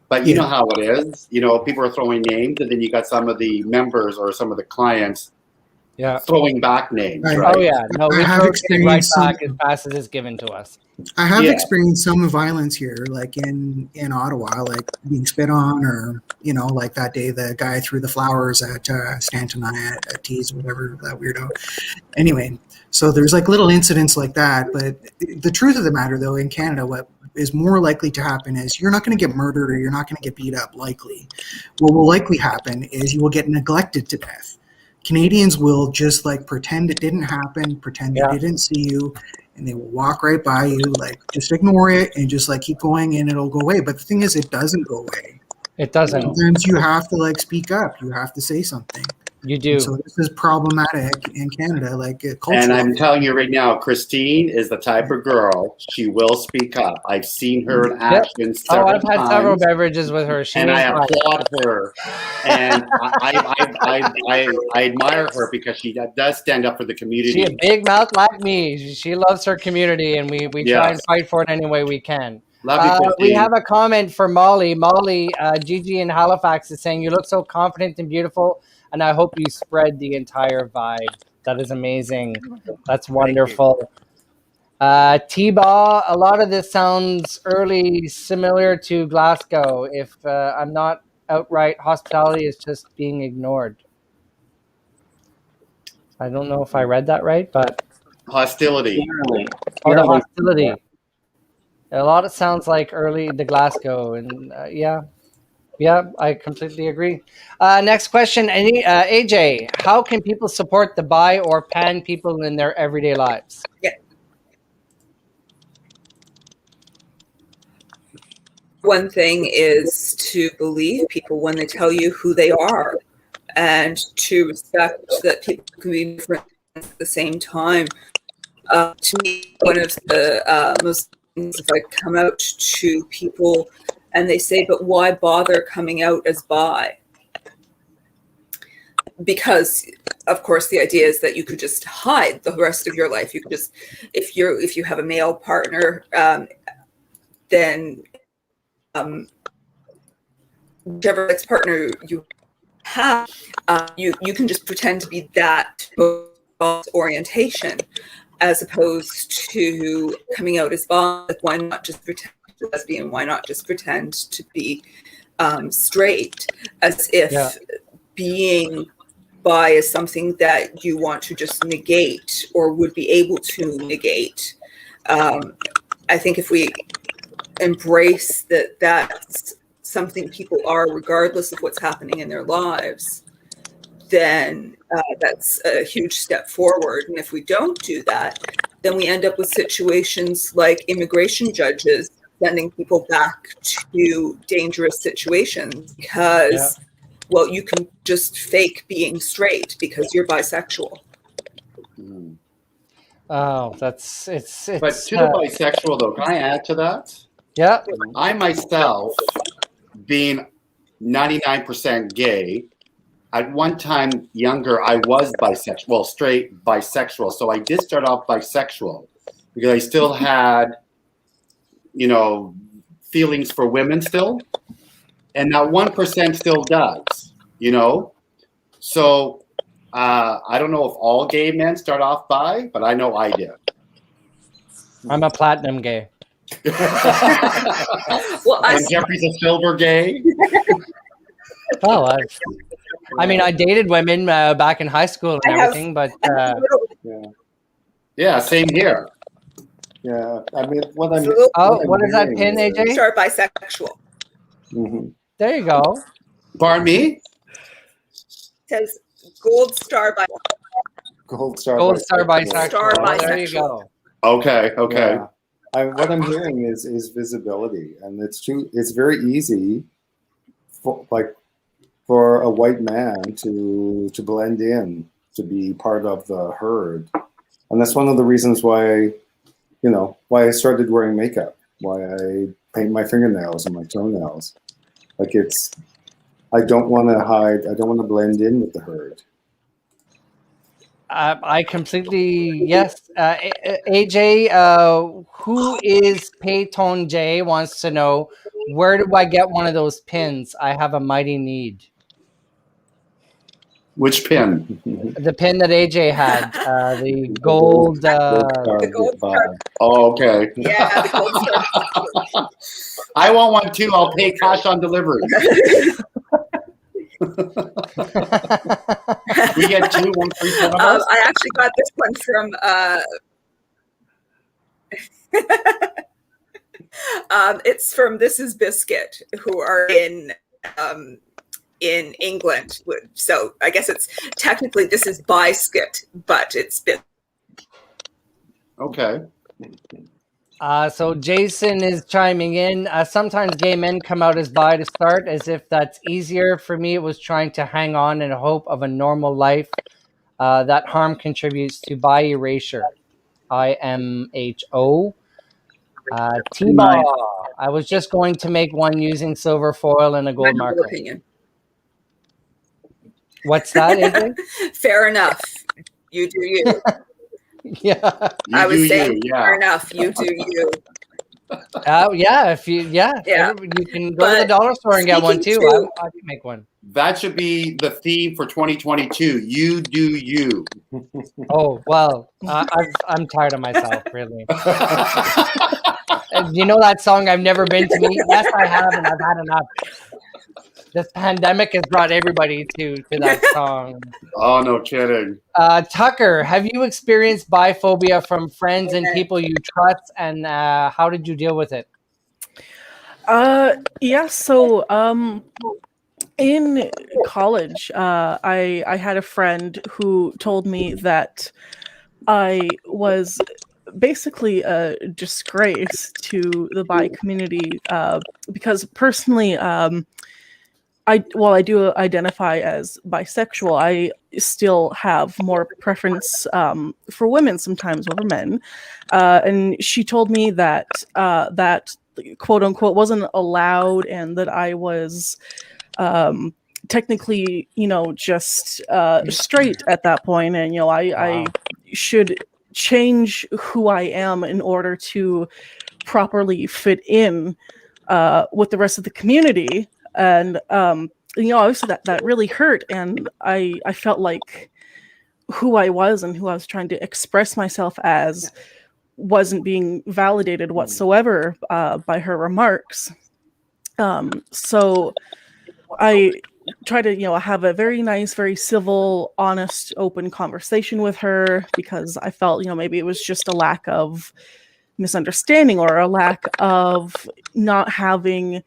But you know how it is. You know, people are throwing names, and then you got some of the members or some of the clients throwing back names, right? Oh, yeah. No, we throw it right back as fast as it's given to us. I have experienced some violence here, like in Ottawa, like being spit on, or, you know, like that day the guy threw the flowers at Stanton and I at Tees, whatever, that weirdo. Anyway, so there's like little incidents like that. But the truth of the matter, though, in Canada, what is more likely to happen is you're not going to get murdered or you're not going to get beat up, likely. What will likely happen is you will get neglected to death. Canadians will just like pretend it didn't happen, pretend they didn't see you, and they will walk right by you, like just ignore it and just like keep going and it'll go away. But the thing is, it doesn't go away. It doesn't. Sometimes you have to like speak up. You have to say something. You do. And so this is problematic in Canada, like culturally. And I'm telling you right now, Christine is the type of girl, she will speak up. I've seen her in action several times. I've had several beverages with her. And I applaud her. And I admire her because she does stand up for the community. She's a big mouth like me. She loves her community, and we try and fight for it any way we can. Love you, Christine. We have a comment for Molly. Molly, Gigi in Halifax is saying, you look so confident and beautiful, and I hope you spread the entire vibe. That is amazing. That's wonderful. T-Ba, a lot of this sounds early similar to Glasgow. If I'm not outright, hospitality is just being ignored. I don't know if I read that right, but... Hostility. Oh, the hostility. A lot of sounds like early the Glasgow, and yeah, I completely agree. Next question, AJ, how can people support the bi or pan people in their everyday lives? one thing is to believe people when they tell you who they are, and to respect that people can be different at the same time. To me, one of the most things, if I come out to people and they say, but why bother coming out as bi? Because, of course, the idea is that you could just hide the rest of your life. You could just, if you have a male partner, then whichever sex partner you have, you can just pretend to be that orientation, as opposed to coming out as bi. Like, why not just pretend to be lesbian? Why not just pretend to be straight? As if being bi is something that you want to just negate or would be able to negate. I think if we embrace that that's something people are regardless of what's happening in their lives, then that's a huge step forward. And if we don't do that, then we end up with situations like immigration judges sending people back to dangerous situations because, well, you can just fake being straight because you're bisexual. Oh, it's. But to the bisexual, though, can I add to that? Yeah. I myself, being 99% gay, at one time younger, I was bisexual, well, straight bisexual. So I did start off bisexual because I still had, feelings for women still. And that 1% still does, So I don't know if all gay men start off bi, but I know I did. I'm a platinum gay. Well, and Jeffrey's a silver gay. Oh, I dated women back in high school and everything, but yeah, same here. Yeah, I mean, what I'm. What is that pin, AJ? Start bisexual. Mm-hmm. There you go. Pardon me? It says gold star bisexual. Gold star bisexual. Star bisexual. There you go. Okay. Yeah. What I'm hearing is visibility, and it's very easy, for a white man to blend in, to be part of the herd, and that's one of the reasons why I started wearing makeup, why I paint my fingernails and my toenails. I don't want to hide. I don't want to blend in with the herd. I completely, yes. AJ, who is Peyton J wants to know, where do I get one of those pins? I have a mighty need. Which pin? The pin that AJ had, the gold. The gold star. Oh, okay. Yeah, the gold star. I want one too. I'll pay cash on delivery. We get 2, 1 free from us. I actually got this one from it's from This Is Biscuit, who are in England. So I guess it's technically This Is Biscuit, but it's Biscuit. Okay. So Jason is chiming in. Sometimes gay men come out as bi to start, as if that's easier. For me, it was trying to hang on in hope of a normal life. That harm contributes to bi erasure. IMHO. T-Ball. I was just going to make one using silver foil and a gold marker. Opinion. What's that, AJ? Fair enough. You do you. Yeah. I was saying, fair enough. You do you. Yeah. If you, you can go to the dollar store and get one too. I can make one. That should be the theme for 2022. You do you. Oh well, I'm tired of myself, really. You know that song, I've never been to me? Yes, I have, and I've had enough. This pandemic has brought everybody to that song. Oh, no kidding. Tucker, have you experienced biphobia from friends and people you trust, and how did you deal with it? Yeah, so in college, I had a friend who told me that I was basically a disgrace to the bi community because personally, I do identify as bisexual. I still have more preference for women sometimes over men, and she told me that that quote unquote wasn't allowed, and that I was technically, just straight at that point, and I should change who I am in order to properly fit in with the rest of the community. And obviously that really hurt, and I felt like who I was and who I was trying to express myself as wasn't being validated whatsoever by her remarks. So I try to have a very nice, very civil, honest, open conversation with her, because I felt maybe it was just a lack of misunderstanding or a lack of not having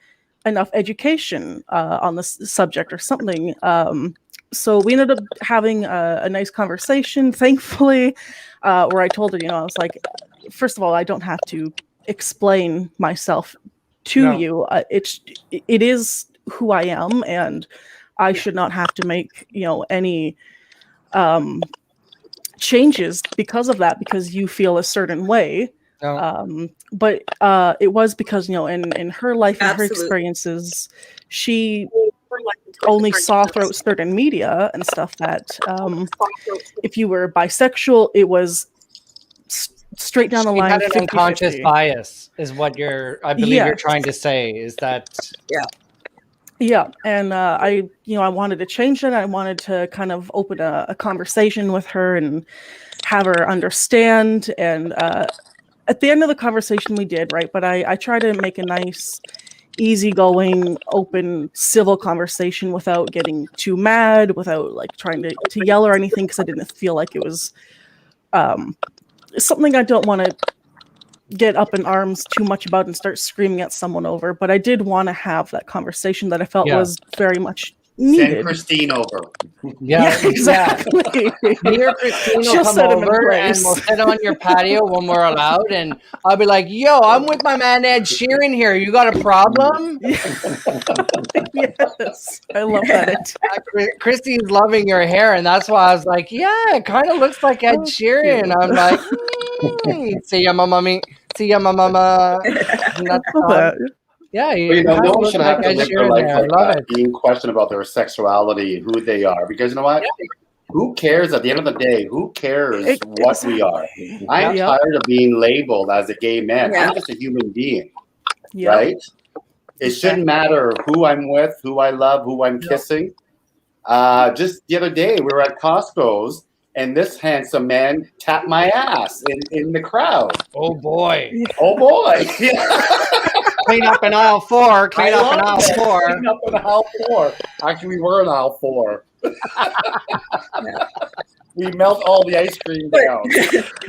enough education on this subject or something. So we ended up having a nice conversation, thankfully, where I told her, I was like, first of all, I don't have to explain myself to you. It is who I am, and I should not have to make any changes because of that, because you feel a certain way. But it was because in her life and her experiences, she only saw through certain media and stuff that if you were bisexual, it was straight down the line. Had an unconscious bias, is what I believe you're trying to say. Is that Yeah, and I wanted to change it. I wanted to kind of open a conversation with her and have her understand. And at the end of the conversation, we did, right? But I try to make a nice, easygoing, open, civil conversation without getting too mad, without like trying to yell or anything, because I didn't feel like it was something I don't want to get up in arms too much about and start screaming at someone over. But I did want to have that conversation that I felt was very much needed. Send Christine over. Yeah, exactly. Me or Christine will She'll come set him in over and place. we'll sit on your patio when we're allowed, and I'll be like, yo, I'm with my man Ed Sheeran here. You got a problem? Yes, I love that. Christine's loving your hair, and that's why I was like, yeah, it kind of looks like Ed Sheeran. I'm like, see ya, mama. See ya, mama. Yeah, no one should have to live their life like love that, it. being questioned about their sexuality, who they are. Because you know what? Who cares at the end of the day? Who cares what we are? I'm tired of being labeled as a gay man. I'm just a human being, right? It shouldn't matter who I'm with, who I love, who I'm kissing. Just the other day, we were at Costco's, and this handsome man tapped my ass in the crowd. Oh, boy. Oh, boy. Clean up in aisle 4. Clean up in aisle 4. Clean up in aisle 4. Actually, we were in aisle 4. We melt all the ice cream down.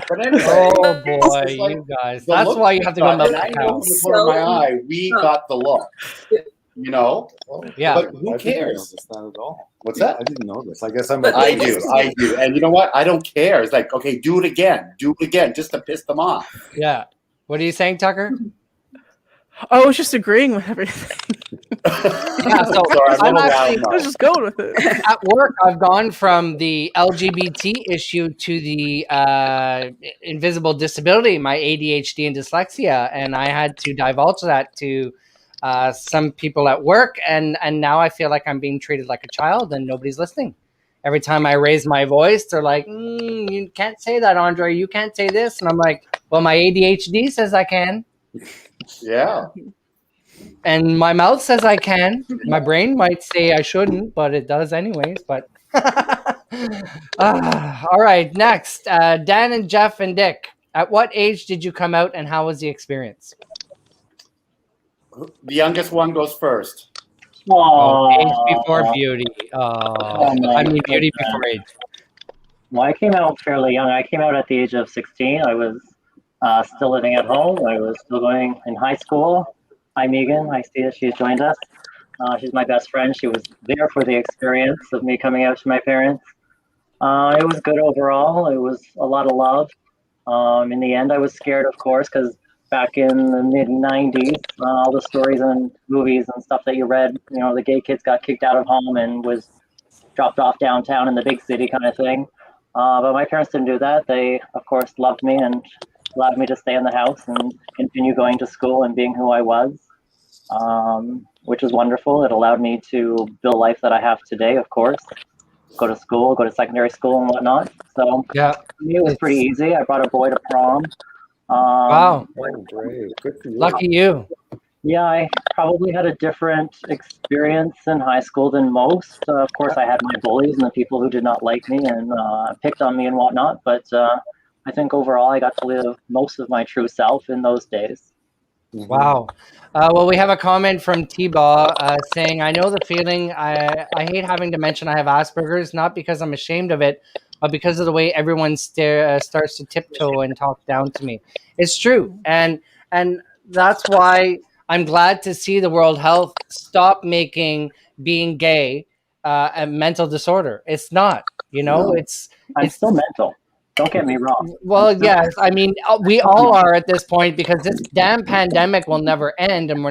But anyway, oh boy, you guys. That's why you have to go melt the I know cows. from the corner of my eye, we got the look. Yeah. But who cares? Not at all. What's that? I didn't know this. I guess I'm. I do. And you know what? I don't care. It's like, okay, do it again, just to piss them off. Yeah. What are you saying, Tucker? I was just agreeing with everything. Yeah, so I was just going with it. At work, I've gone from the LGBT issue to the invisible disability, my ADHD and dyslexia, and I had to divulge that to some people at work, and now I feel like I'm being treated like a child, and nobody's listening. Every time I raise my voice, they're like, "You can't say that, Andre. You can't say this," and I'm like, "Well, my ADHD says I can." Yeah. And my mouth says I can. My brain might say I shouldn't, but it does anyways. But all right, next, Dan and Jeff and Dick. At what age did you come out, and how was the experience? The youngest one goes first. Age before beauty. I mean, beauty before age. Well, I came out fairly young. I came out at the age of 16. I was still living at home. I was still going in high school. Hi, Megan. I see that she's joined us. She's my best friend. She was there for the experience of me coming out to my parents. It was good overall. It was a lot of love. In the end, I was scared, of course, because back in the mid 90s, all the stories and movies and stuff that you read, the gay kids got kicked out of home and was dropped off downtown in the big city kind of thing. But my parents didn't do that. They, of course, loved me and allowed me to stay in the house and continue going to school and being who I was, which was wonderful. It allowed me to build life that I have today, of course. Go to school, go to secondary school and whatnot. So yeah, for me, it was pretty easy. I brought a boy to prom. Wow. Oh, great. Good for you. Lucky you. Yeah, I probably had a different experience in high school than most. Of course, I had my bullies and the people who did not like me and picked on me and whatnot. But I think overall, I got to live most of my true self in those days. Wow. Well, we have a comment from T-Baw saying, I know the feeling. I hate having to mention I have Asperger's, not because I'm ashamed of it, but because of the way everyone starts to tiptoe and talk down to me. It's true. And that's why I'm glad to see the World Health stop making being gay a mental disorder. It's not, No. it's still mental. Don't get me wrong. Well, yes. I mean, we all are at this point because this damn pandemic will never end, and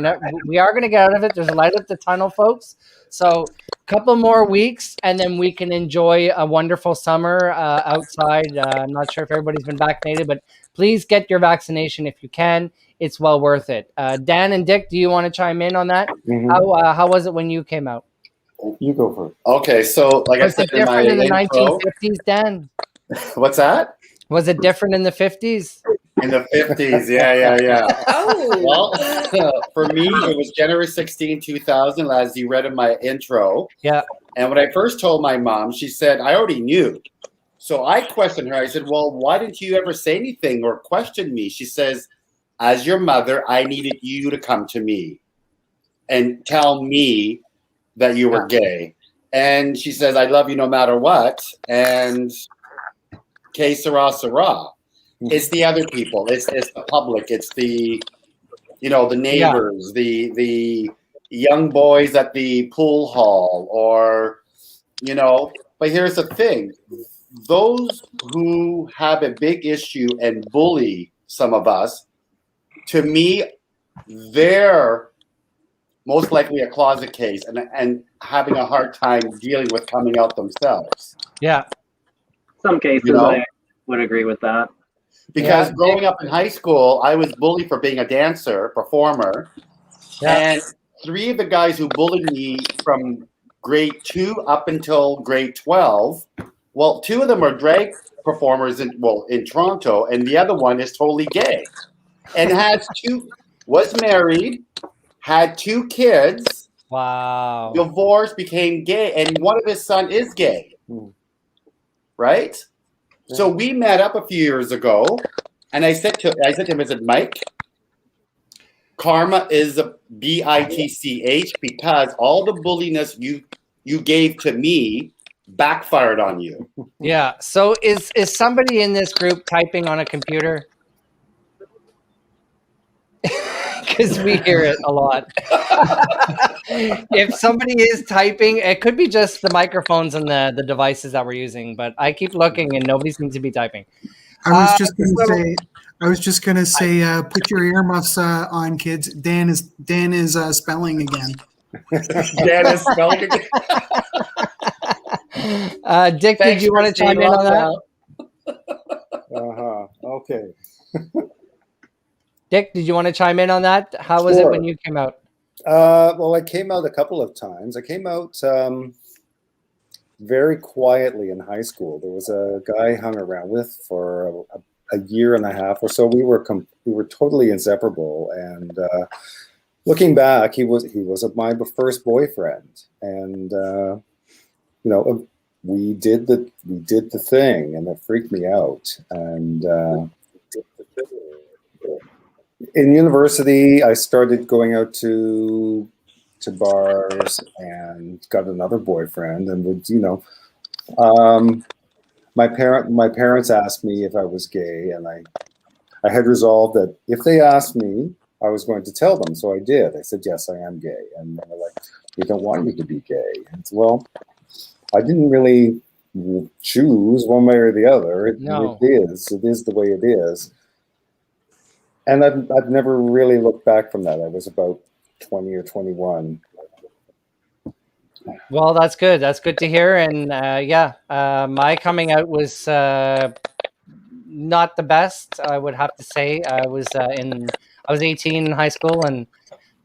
we are going to get out of it. There's a light at the tunnel, folks. So, a couple more weeks, and then we can enjoy a wonderful summer outside. I'm not sure if everybody's been vaccinated, but please get your vaccination if you can. It's well worth it. Dan and Dick, do you want to chime in on that? How was it when you came out? You go first. Okay, so like Was I said it different in the intro, 1950s, Dan? What's that? Was it different in the 50s? In the 50s, yeah. Oh. Well, for me, it was January 16, 2000, as you read in my intro. Yeah. And when I first told my mom, she said, I already knew. So I questioned her. I said, well, why didn't you ever say anything or question me? She says, as your mother, I needed you to come to me and tell me that you were gay. And she says, I love you no matter what. And que sera, sera. It's the other people. It's the public. It's the, the neighbors, the young boys at the pool hall, or, but here's the thing. Those who have a big issue and bully some of us, to me, they're most likely a closet case and having a hard time dealing with coming out themselves. Yeah. Some cases, I would agree with that. Because growing up in high school, I was bullied for being a dancer, performer. Yeah. And 3 of the guys who bullied me from grade 2 up until grade 12, well, 2 of them are drag performers in Toronto, and the other one is totally gay. And was married, had 2 kids. Wow. Divorced, became gay, and one of his son is gay. Right? So we met up a few years ago, and I said to him, I said, Mike, karma is a bitch because all the bulliness you gave to me backfired on you. Yeah. So is somebody in this group typing on a computer? Because we hear it a lot. If somebody is typing, it could be just the microphones and the devices that we're using, but I keep looking and nobody seems to be typing. I was just gonna say, put your earmuffs on, kids. Dan is spelling again. Dan is spelling again. Dick, did you want to chime in on that? Okay. Dick, did you want to chime in on that? How was it when you came out? Well, I came out a couple of times. I came out very quietly in high school. There was a guy I hung around with for a year and a half or so. We were totally inseparable. And looking back, he was my first boyfriend. And we did the thing, and it freaked me out. And in university, I started going out to bars and got another boyfriend, and my parents asked me if I was gay, and I had resolved that if they asked me, I was going to tell them. So I did. I said, yes, I am gay. And they were like, you don't want me to be gay. And well, I didn't really choose one way or the other. No. It is the way it is. And I've never really looked back from that. I was about 20 or 21. Well, that's good. That's good to hear. And my coming out was not the best, I would have to say. I was 18 in high school, and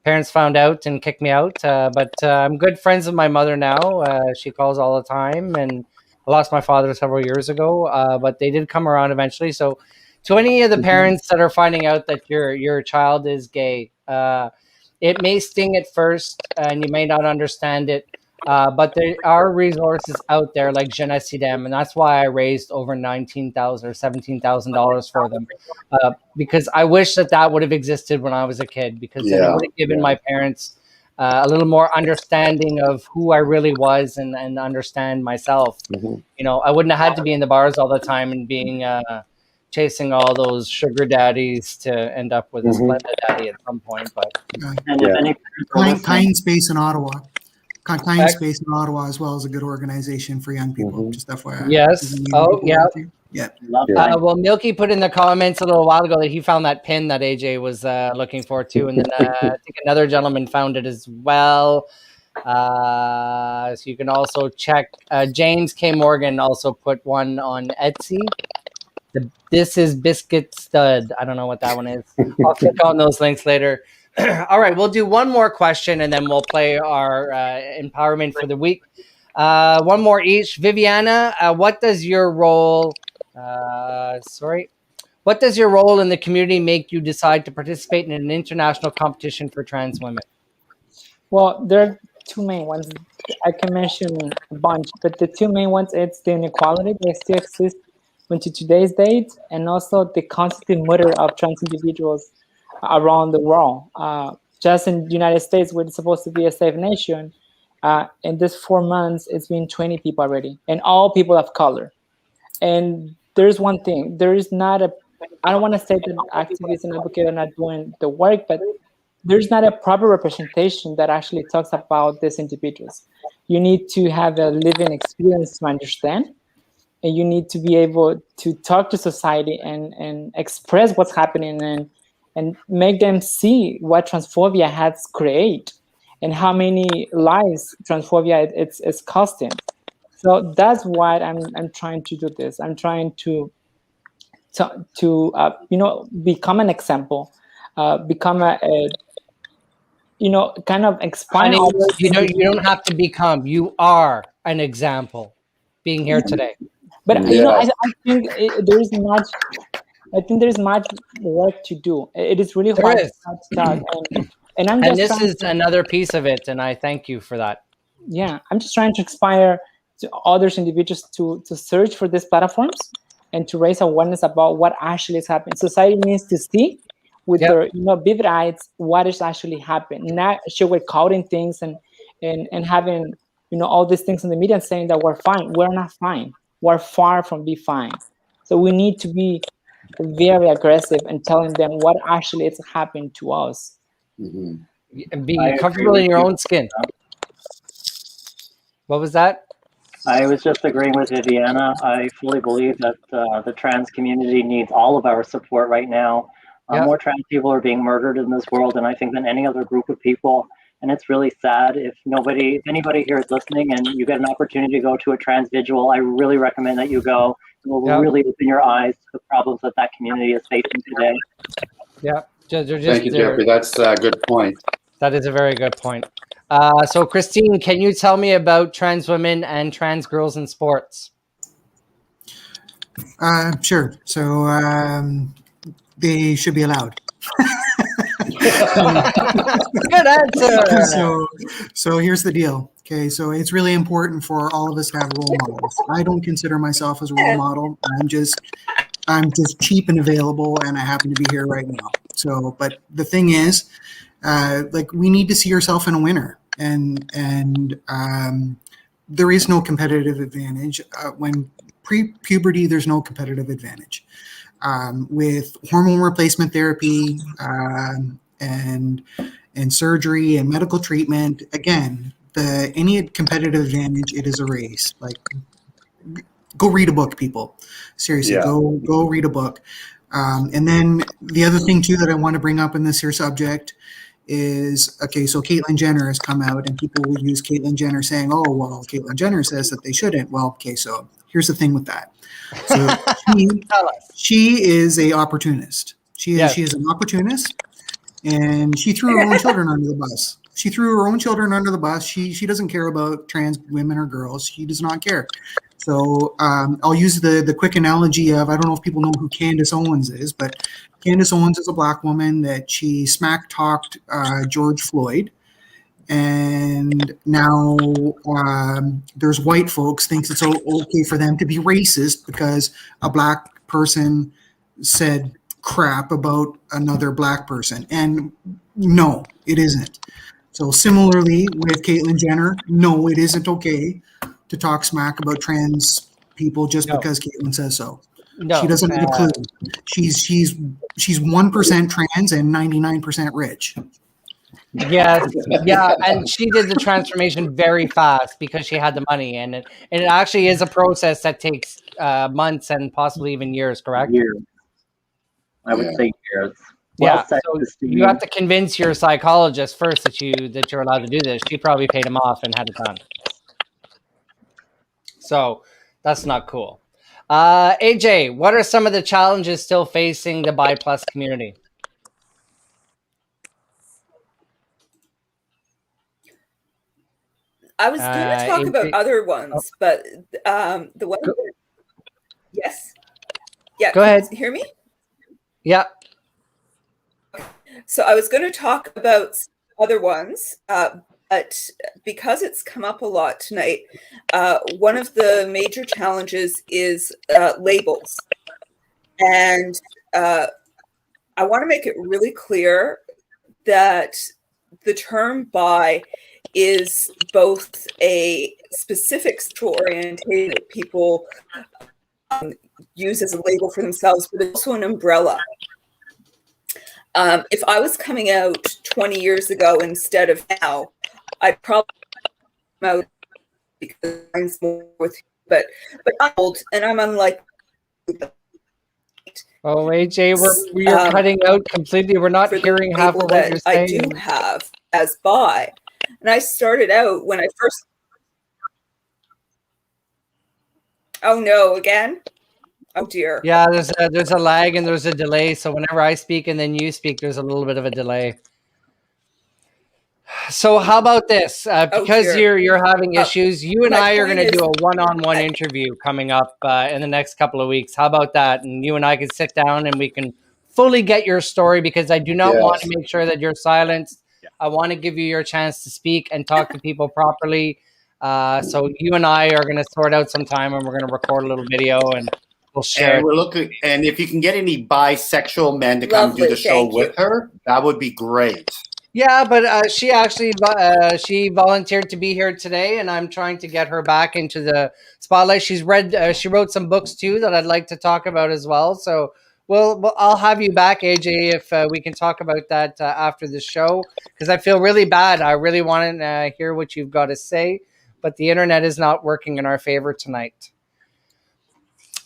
parents found out and kicked me out. But I'm good friends with my mother now. She calls all the time, and I lost my father several years ago. But they did come around eventually. So, to any of the parents that are finding out that your child is gay, it may sting at first, and you may not understand it. But there are resources out there like Jeunesse Idem, and that's why I raised over $19,000 or $17,000 for them, because I wish that would have existed when I was a kid, because then it would have given my parents a little more understanding of who I really was and understand myself. Mm-hmm. You know, I wouldn't have had to be in the bars all the time and being chasing all those sugar daddies to end up with a splendid daddy at some point. But Kind Space in Ottawa. Kind Space in Ottawa as well is a good organization for young people. Just FYI. Yes. Oh, yeah. Yeah. Well, Milky put in the comments a little while ago that he found that pin that AJ was looking for too, and then I think another gentleman found it as well. So you can also check. James K. Morgan also put one on Etsy. This is Biscuit Stud. I don't know what that one is. I'll click on those links later. All right, we'll do one more question, and then we'll play our empowerment for the week. One more each. Viviana, what does your role? What does your role in the community make you decide to participate in an international competition for trans women? Well, there are two main ones. I can mention a bunch, but the two main ones, it's the inequality that still exists into today's date, and also the constant murder of trans individuals around the world. Just in the United States, we're supposed to be a safe nation. In this 4 months, it's been 20 people already, and all people of color. And there's one thing, there is not I don't want to say that activists and advocates are not doing the work, but there's not a proper representation that actually talks about these individuals. You need to have a living experience to understand, and you need to be able to talk to society and express what's happening and make them see what transphobia has created and how many lives transphobia it's costing. So that's why I'm trying to do this. I'm trying to become an example, become a kind of expand. You don't have to become. You are an example. Being here today. But I think there's much. I think there's much work to do. It is really hard to start. And this is another piece of it, and I thank you for that. Yeah, I'm just trying to inspire to others individuals to search for these platforms and to raise awareness about what actually is happening. Society needs to see with their vivid eyes what is actually happening, not sugarcoating things and having all these things in the media and saying that we're fine. We're not fine. We're far from being fine. So we need to be very aggressive and telling them what actually is happening to us. And be comfortable in your own skin. What was that? I was just agreeing with Viviana. I fully believe that the trans community needs all of our support right now. More trans people are being murdered in this world, and I think than any other group of people. And it's really sad. If anybody here is listening and you get an opportunity to go to a trans vigil, I really recommend that you go. It will really open your eyes to the problems that community is facing today. Yeah. Thank you, Jeffrey. That's a good point. That is a very good point. So, Christine, can you tell me about trans women and trans girls in sports? Sure. So they should be allowed. Good answer. So here's the deal. Okay, so it's really important for all of us to have role models. I don't consider myself as a role model. I'm just cheap and available, and I happen to be here right now. So, but the thing is, we need to see yourself in a winner, and there is no competitive advantage when pre-puberty. There's no competitive advantage with hormone replacement therapy and surgery and medical treatment. Again, any competitive advantage, it is a race. Like go read a book, people. Seriously, go read a book. And then the other thing too that I want to bring up in this here subject is, okay, so Caitlyn Jenner has come out and people will use Caitlyn Jenner saying, oh, well, Caitlyn Jenner says that they shouldn't. Well, okay, so here's the thing with that. So she is a opportunist. She is an opportunist, and she threw her own children under the bus. She threw her own children under the bus. She doesn't care about trans women or girls. She does not care. So I'll use the quick analogy of, I don't know if people know who Candace Owens is, but Candace Owens is a black woman that she smack talked George Floyd. And now there's white folks thinks it's okay for them to be racist because a black person said crap about another black person. And no, it isn't. So similarly with Caitlyn Jenner, no, it isn't okay to talk smack about trans people just because Caitlyn says so. No, she doesn't have a clue. She's 1% trans and 99% rich. Yes, yeah, and she did the transformation very fast because she had the money, and it actually is a process that takes months and possibly even years. Correct? Years. I would say years. Yeah, so you have to convince your psychologist first that you're allowed to do this. She probably paid him off and had it done. So that's not cool. AJ, what are some of the challenges still facing the Biplus community? I was going to talk about other ones, but the one. Yes. Yeah. Go ahead. Hear me? Yeah. So I was going to talk about other ones, but because it's come up a lot tonight, one of the major challenges is labels. And I want to make it really clear that the term bi is both a specific sexual orientation that people use as a label for themselves, but it's also an umbrella. If I was coming out 20 years ago instead of now, I'd probably come out because I'm more with, but I'm old and I'm unlike. Oh, AJ, we're cutting out completely. We're not hearing half of what you're saying. I do have as bi, and I started out when I first. Oh no! Again. Oh dear. Yeah, there's a lag and there's a delay. So whenever I speak and then you speak, there's a little bit of a delay. So how about this? Because you're having issues, you and I are going to do a one-on-one interview coming up in the next couple of weeks. How about that? And you and I can sit down and we can fully get your story, because I do not want to make sure that you're silenced. I want to give you your chance to speak and talk to people properly. So you and I are going to sort out some time, and we're going to record a little video and we'll share. And we're looking, and if you can get any bisexual men to come do the show with her, that would be great. Yeah, but she actually she volunteered to be here today, and I'm trying to get her back into the spotlight. She wrote some books too that I'd like to talk about as well. So I'll have you back, AJ, if we can talk about that after the show, because I feel really bad. I really want to hear what you've got to say, but the internet is not working in our favor tonight.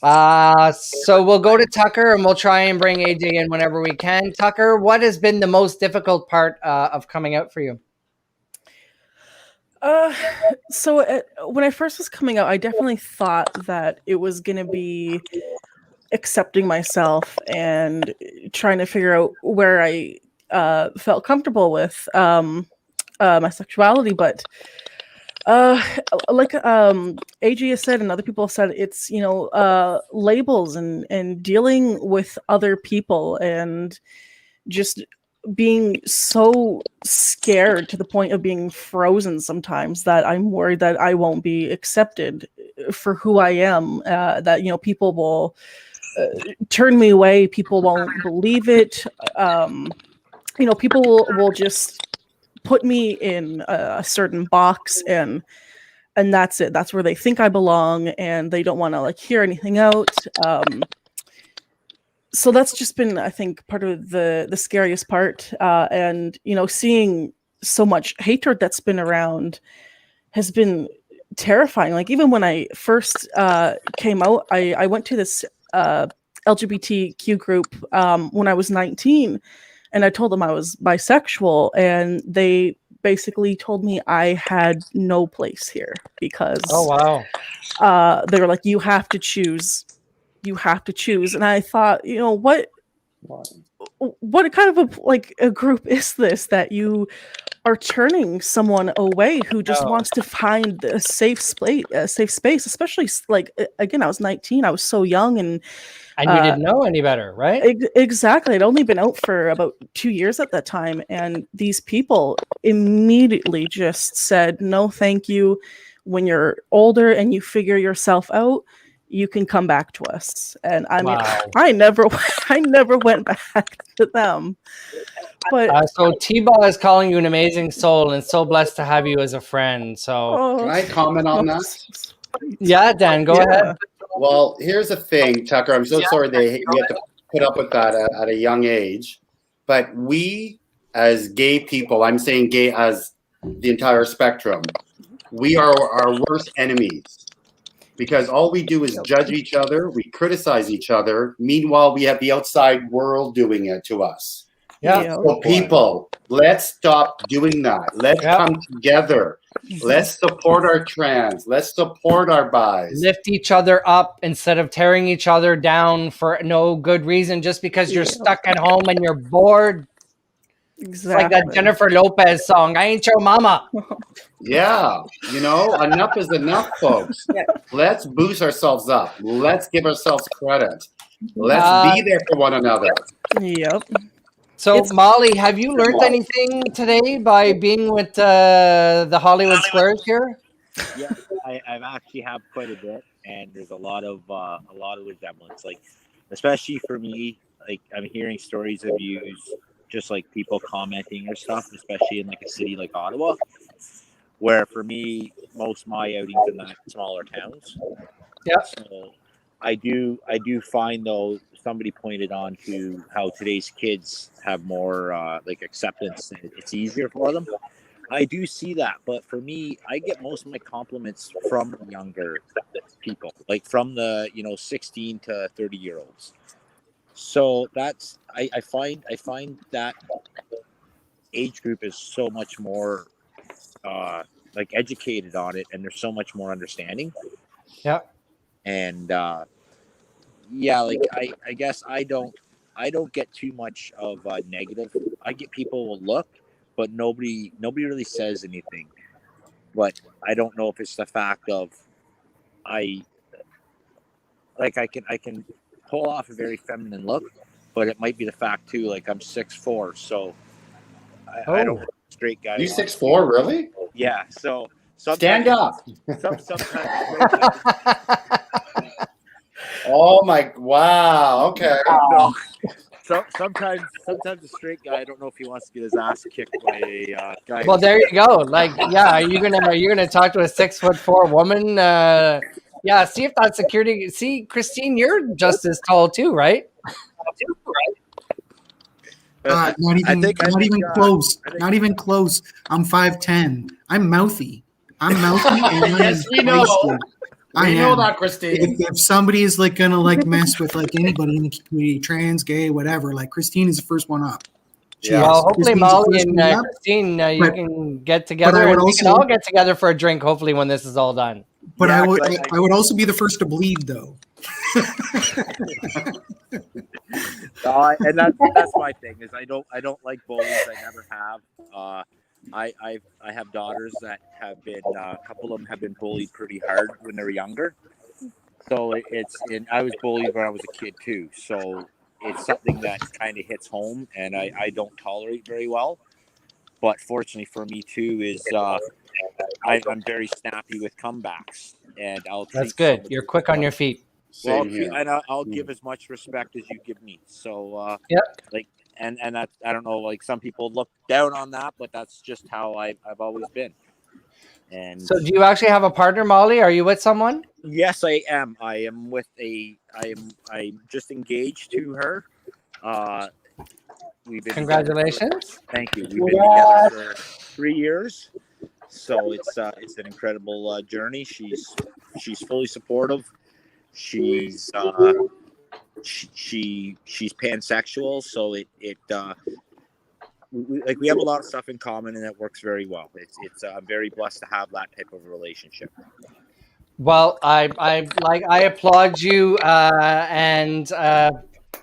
So we'll go to Tucker and we'll try and bring AJ in whenever we can. Tucker, what has been the most difficult part of coming out for you? So when I first was coming out, I definitely thought that it was going to be accepting myself and trying to figure out where I felt comfortable with my sexuality, but like AJ has said and other people have said, it's labels and dealing with other people and just being so scared to the point of being frozen sometimes that I'm worried that I won't be accepted for who I am, that people will turn me away, people won't believe it, people will just put me in a certain box and that's it. That's where they think I belong, and they don't want to hear anything out. So that's just been, I think, part of the scariest part. And seeing so much hatred that's been around has been terrifying. Like even when I first came out, I went to this LGBTQ group when I was 19, and I told them I was bisexual, and they basically told me I had no place here because Oh wow. they were like, you have to choose. You have to choose. And I thought, you know, what kind of a group is this that you are turning someone away who just wants to find a safe space, especially like, again, I was 19, I was so young, and you didn't know any better, right? Exactly. I'd only been out for about 2 years at that time, and these people immediately just said, no, thank you. When you're older and you figure yourself out, you can come back to us. And I mean, I never went back to them. But so T-Ball is calling you an amazing soul and so blessed to have you as a friend. So Can I comment on that? Yeah, Dan, go ahead. Well, here's the thing, Tucker. I'm so sorry we had to put up with that at a young age. But we, as gay people, I'm saying gay as the entire spectrum, we are our worst enemies. Because all we do is judge each other, we criticize each other. Meanwhile, we have the outside world doing it to us. Yeah. So people, let's stop doing that. Let's come together. Let's support our trans. Let's support our bis. Lift each other up instead of tearing each other down for no good reason, just because you're stuck at home and you're bored. Exactly. It's like that Jennifer Lopez song, I ain't your mama. Yeah, you know, enough is enough, folks. Let's boost ourselves up. Let's give ourselves credit. Let's be there for one another. Yep. So, Molly, have you learned anything today by being with the Hollywood Squares here? Yeah, I've actually have quite a bit, and there's a lot of resemblance. Like, especially for me, like I'm hearing stories of views, just like people commenting or stuff, especially in like a city like Ottawa, where for me, most of my outings in that smaller towns. Yeah. So I do find though. Somebody pointed on to how today's kids have more like acceptance and it's easier for them. I do see that, but for me, I get most of my compliments from younger people, like from the 16 to 30-year-olds. So that's I find that age group is so much more like educated on it, and there's so much more understanding. Yeah. And yeah, like I guess I don't get too much of negative. I get people will look, but nobody really says anything. But I don't know if it's the fact of I can pull off a very feminine look, but it might be the fact too, like I'm 6'4", so I don't straight guy. You 6'4", really? Yeah. So stand up. Sometimes Oh my! Wow. Okay. No. Sometimes a straight guy, I don't know if he wants to get his ass kicked by a guy. Well, there you go. Like, yeah, are you gonna talk to a 6'4" woman? Yeah. See if that's security. See, Christine, you're just as tall too, right? Not even close. Not even close. I'm 5'10". I'm mouthy. And yes, we know. We know that, Christine. If somebody is like gonna like mess with like anybody in the community, trans, gay, whatever, like Christine is the first one up. Yeah. Well, hopefully Molly and Christine, you can get together, and we can all get together for a drink. Hopefully, when this is all done. But yeah, I would also be the first to bleed, though. And that's my thing is I don't like bullies. I never have. I have daughters that have been a couple of them have been bullied pretty hard when they were younger. So I was bullied when I was a kid too. So it's something that kind of hits home, and I don't tolerate very well. But fortunately for me too is I'm very snappy with comebacks, and That's good. You're quick on your feet. Well, and I'll give as much respect as you give me. So like. And that, I don't know, like some people look down on that, but that's just how I've always been. And so, do you actually have a partner, Molly? Are you with someone? Yes, I am. I am with I'm just engaged to her. Congratulations! Thank you. We've been together for 3 years. So it's an incredible journey. She's fully supportive. She's she's pansexual, so we have a lot of stuff in common, and it works very well. It's I'm very blessed to have that type of relationship. Well, I applaud you and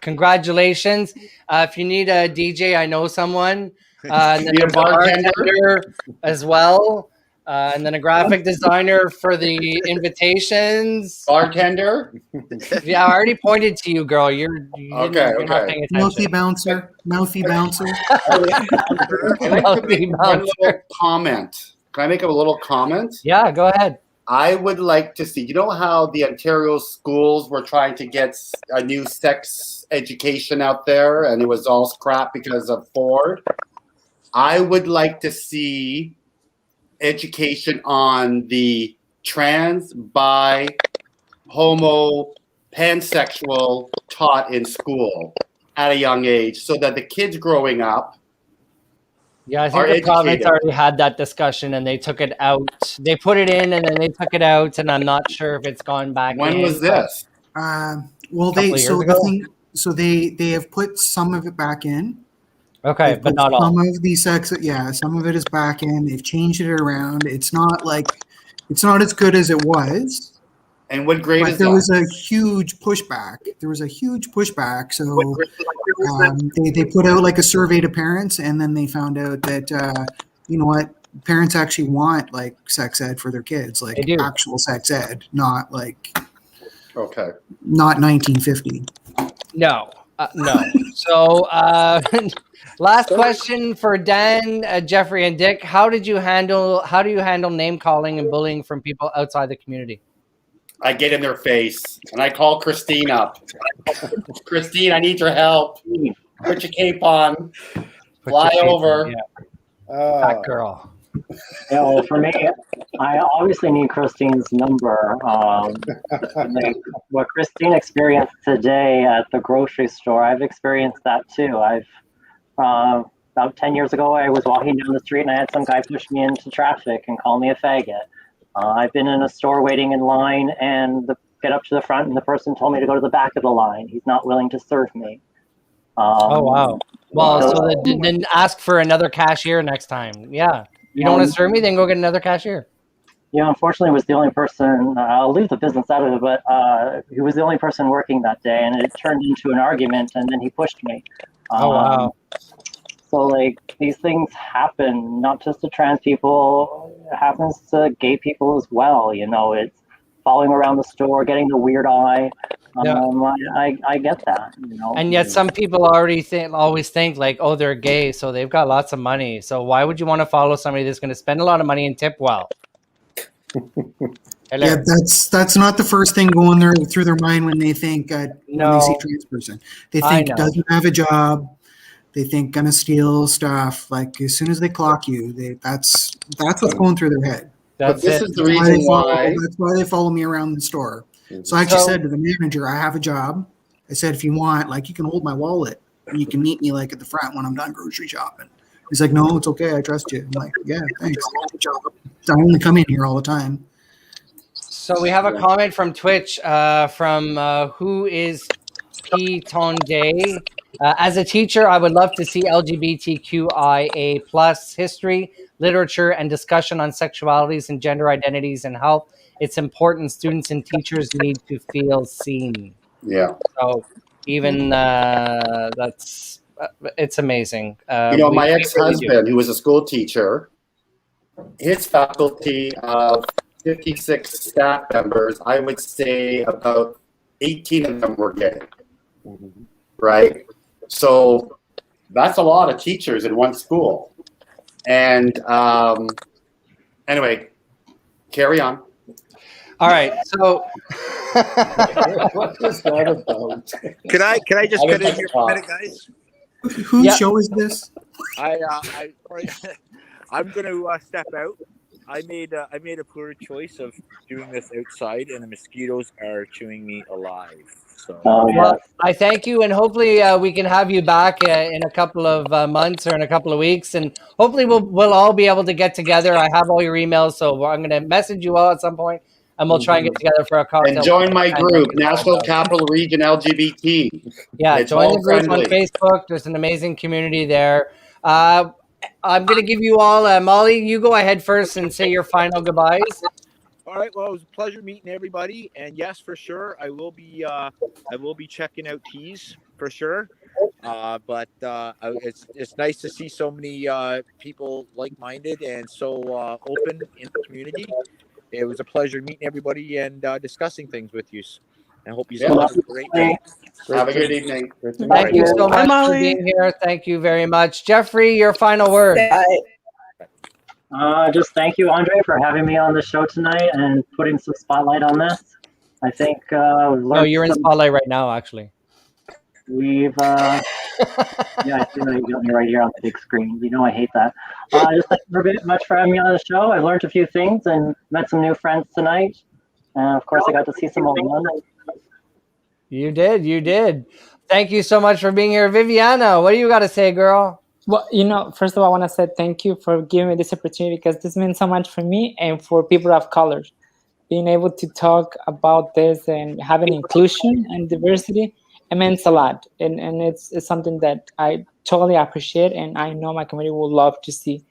congratulations. If you need a DJ, I know someone. And then Be a there's bartender as well. And then a graphic designer for the invitations. Bartender? Yeah, I already pointed to you, girl. You're not paying attention. Mouthy bouncer. Mouthy bouncer. One little comment. Can I make a little comment? Yeah, go ahead. I would like to see, you know how the Ontario schools were trying to get a new sex education out there and it was all crap because of Ford? I would like to see education on the trans, bi, homo, pansexual taught in school at a young age so that the kids growing up Yeah, I think the province already had that discussion and they took it out. They put it in and then they took it out, and I'm not sure if it's gone back in. When was this? Well, they have put some of it back in. Okay, but not all. Some of the sex, some of it is back in. They've changed it around. It's not as good as it was. And what grade is that? There was a huge pushback. So they put out like a survey to parents, and then they found out that you know what, parents actually want like sex ed for their kids, like actual sex ed, not like not 1950. No. So last question for Dan, Jeffrey, and Dick. How do you handle name calling and bullying from people outside the community? I get in their face and I call Christine up. Christine, I need your help. Put your cape on. Fly over. That girl. Yeah, well, for me, I obviously need Christine's number. What Christine experienced today at the grocery store, I've experienced that too. About 10 years ago, I was walking down the street and I had some guy push me into traffic and call me a faggot. I've been in a store waiting in line and get up to the front and the person told me to go to the back of the line. He's not willing to serve me. Oh, wow. Well, so then ask for another cashier next time. Yeah. You don't want to serve me, then go get another cashier. Yeah, unfortunately, was the only person, I'll leave the business out of it, but he was the only person working that day, and it turned into an argument, and then he pushed me. Oh, wow. So, like, these things happen, not just to trans people, it happens to gay people as well. You know, it's following around the store, getting the weird eye. I get that, you know. And yet some people always think like, oh, they're gay, so they've got lots of money. So why would you want to follow somebody that's going to spend a lot of money and tip well? Yeah, that's not the first thing going through their mind when they think when they see trans person. They think doesn't have a job. They think gonna steal stuff. Like as soon as they clock you, that's what's going through their head. This is the reason why. That's why they follow me around the store. So I actually said to the manager, I have a job. I said, if you want, like, you can hold my wallet and you can meet me like at the front when I'm done grocery shopping. He's like, no, it's okay. I trust you. I'm like, yeah, thanks. I only come in here all the time. So we have a comment from Twitch from who is P. Tonde. As a teacher, I would love to see LGBTQIA plus history, literature, and discussion on sexualities and gender identities and health. It's important. Students and teachers need to feel seen. Yeah. So even it's amazing. My ex-husband, who was a school teacher, his faculty of 56 staff members, I would say about 18 of them were gay. Right? So that's a lot of teachers in one school. And anyway, carry on. All right, so what was that about? Can I just cut in here for a minute, guys? Whose show is this? I'm going to step out. I made a poor choice of doing this outside, and the mosquitoes are chewing me alive. So, well, I thank you, and hopefully we can have you back in a couple of months or in a couple of weeks, and hopefully we'll all be able to get together. I have all your emails, so I'm going to message you all at some point, and we'll try and get together for a cocktail. And join my group, National Capital Region LGBT. Yeah, it's join all the group friendly. on Facebook. There's an amazing community there. I'm going to give you all, Molly, you go ahead first and say your final goodbyes. All right. Well, it was a pleasure meeting everybody, and yes, for sure, I will be checking out teas for sure. But it's nice to see so many people like-minded and so open in the community. It was a pleasure meeting everybody and discussing things with you. I hope you all have a great day. Have a good evening. Thank you so much for being here. Thank you very much. Jeffrey, your final word. Just thank you, Andre, for having me on the show tonight and putting some spotlight on this. I think we've learned. No, you're in spotlight right now, actually. We've yeah, I see that you got me right here on the big screen. You know I hate that. Just thank you very much for having me on the show. I've learned a few things and met some new friends tonight. And of course, I got to see some old ones. You did. Thank you so much for being here. Viviana, what do you got to say, girl? Well, first of all, I want to say thank you for giving me this opportunity, because this means so much for me and for people of color. Being able to talk about this and having inclusion and diversity, it means a lot. And it's something that I totally appreciate, and I know my community will love to see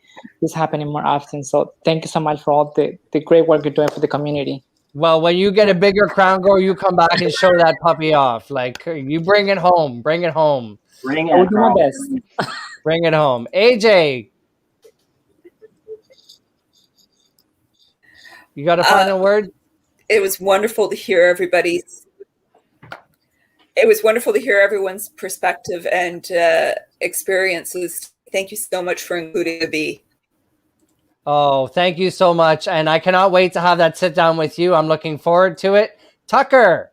this happening more often. So thank you so much for all the great work you're doing for the community. Well, when you get a bigger crown, girl, you come back and show that puppy off. Like, you bring it home. Bring it home. Bring I will do my best. Bring it home. AJ, you got a final word? It was wonderful to hear everybody's. It was wonderful to hear everyone's perspective and experiences. Thank you so much for including the B. Oh, thank you so much. And I cannot wait to have that sit down with you. I'm looking forward to it. Tucker.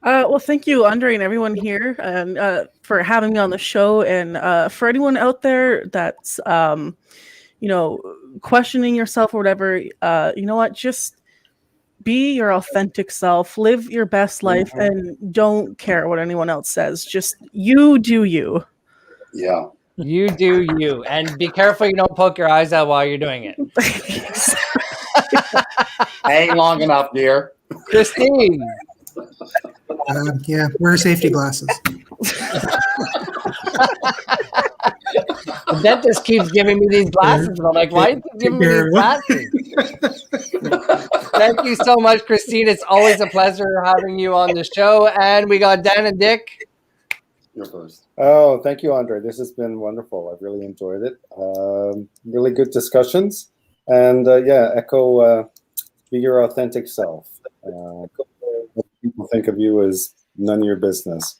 Well, thank you, Andre, and everyone here, and for having me on the show. And for anyone out there that's, questioning yourself or whatever, you know what? Just be your authentic self, live your best life, and don't care what anyone else says. Just you do you. Yeah. You do you. And be careful you don't poke your eyes out while you're doing it. Ain't long enough, dear. Christine. Yeah, wear safety glasses. The dentist keeps giving me these glasses, and I'm like, why are you giving me these glasses? Thank you so much, Christine. It's always a pleasure having you on the show. And we got Dan and Dick. You're first. Oh, thank you, Andre. This has been wonderful. I've really enjoyed it. Really good discussions. And echo be your authentic self. What people think of you is none of your business.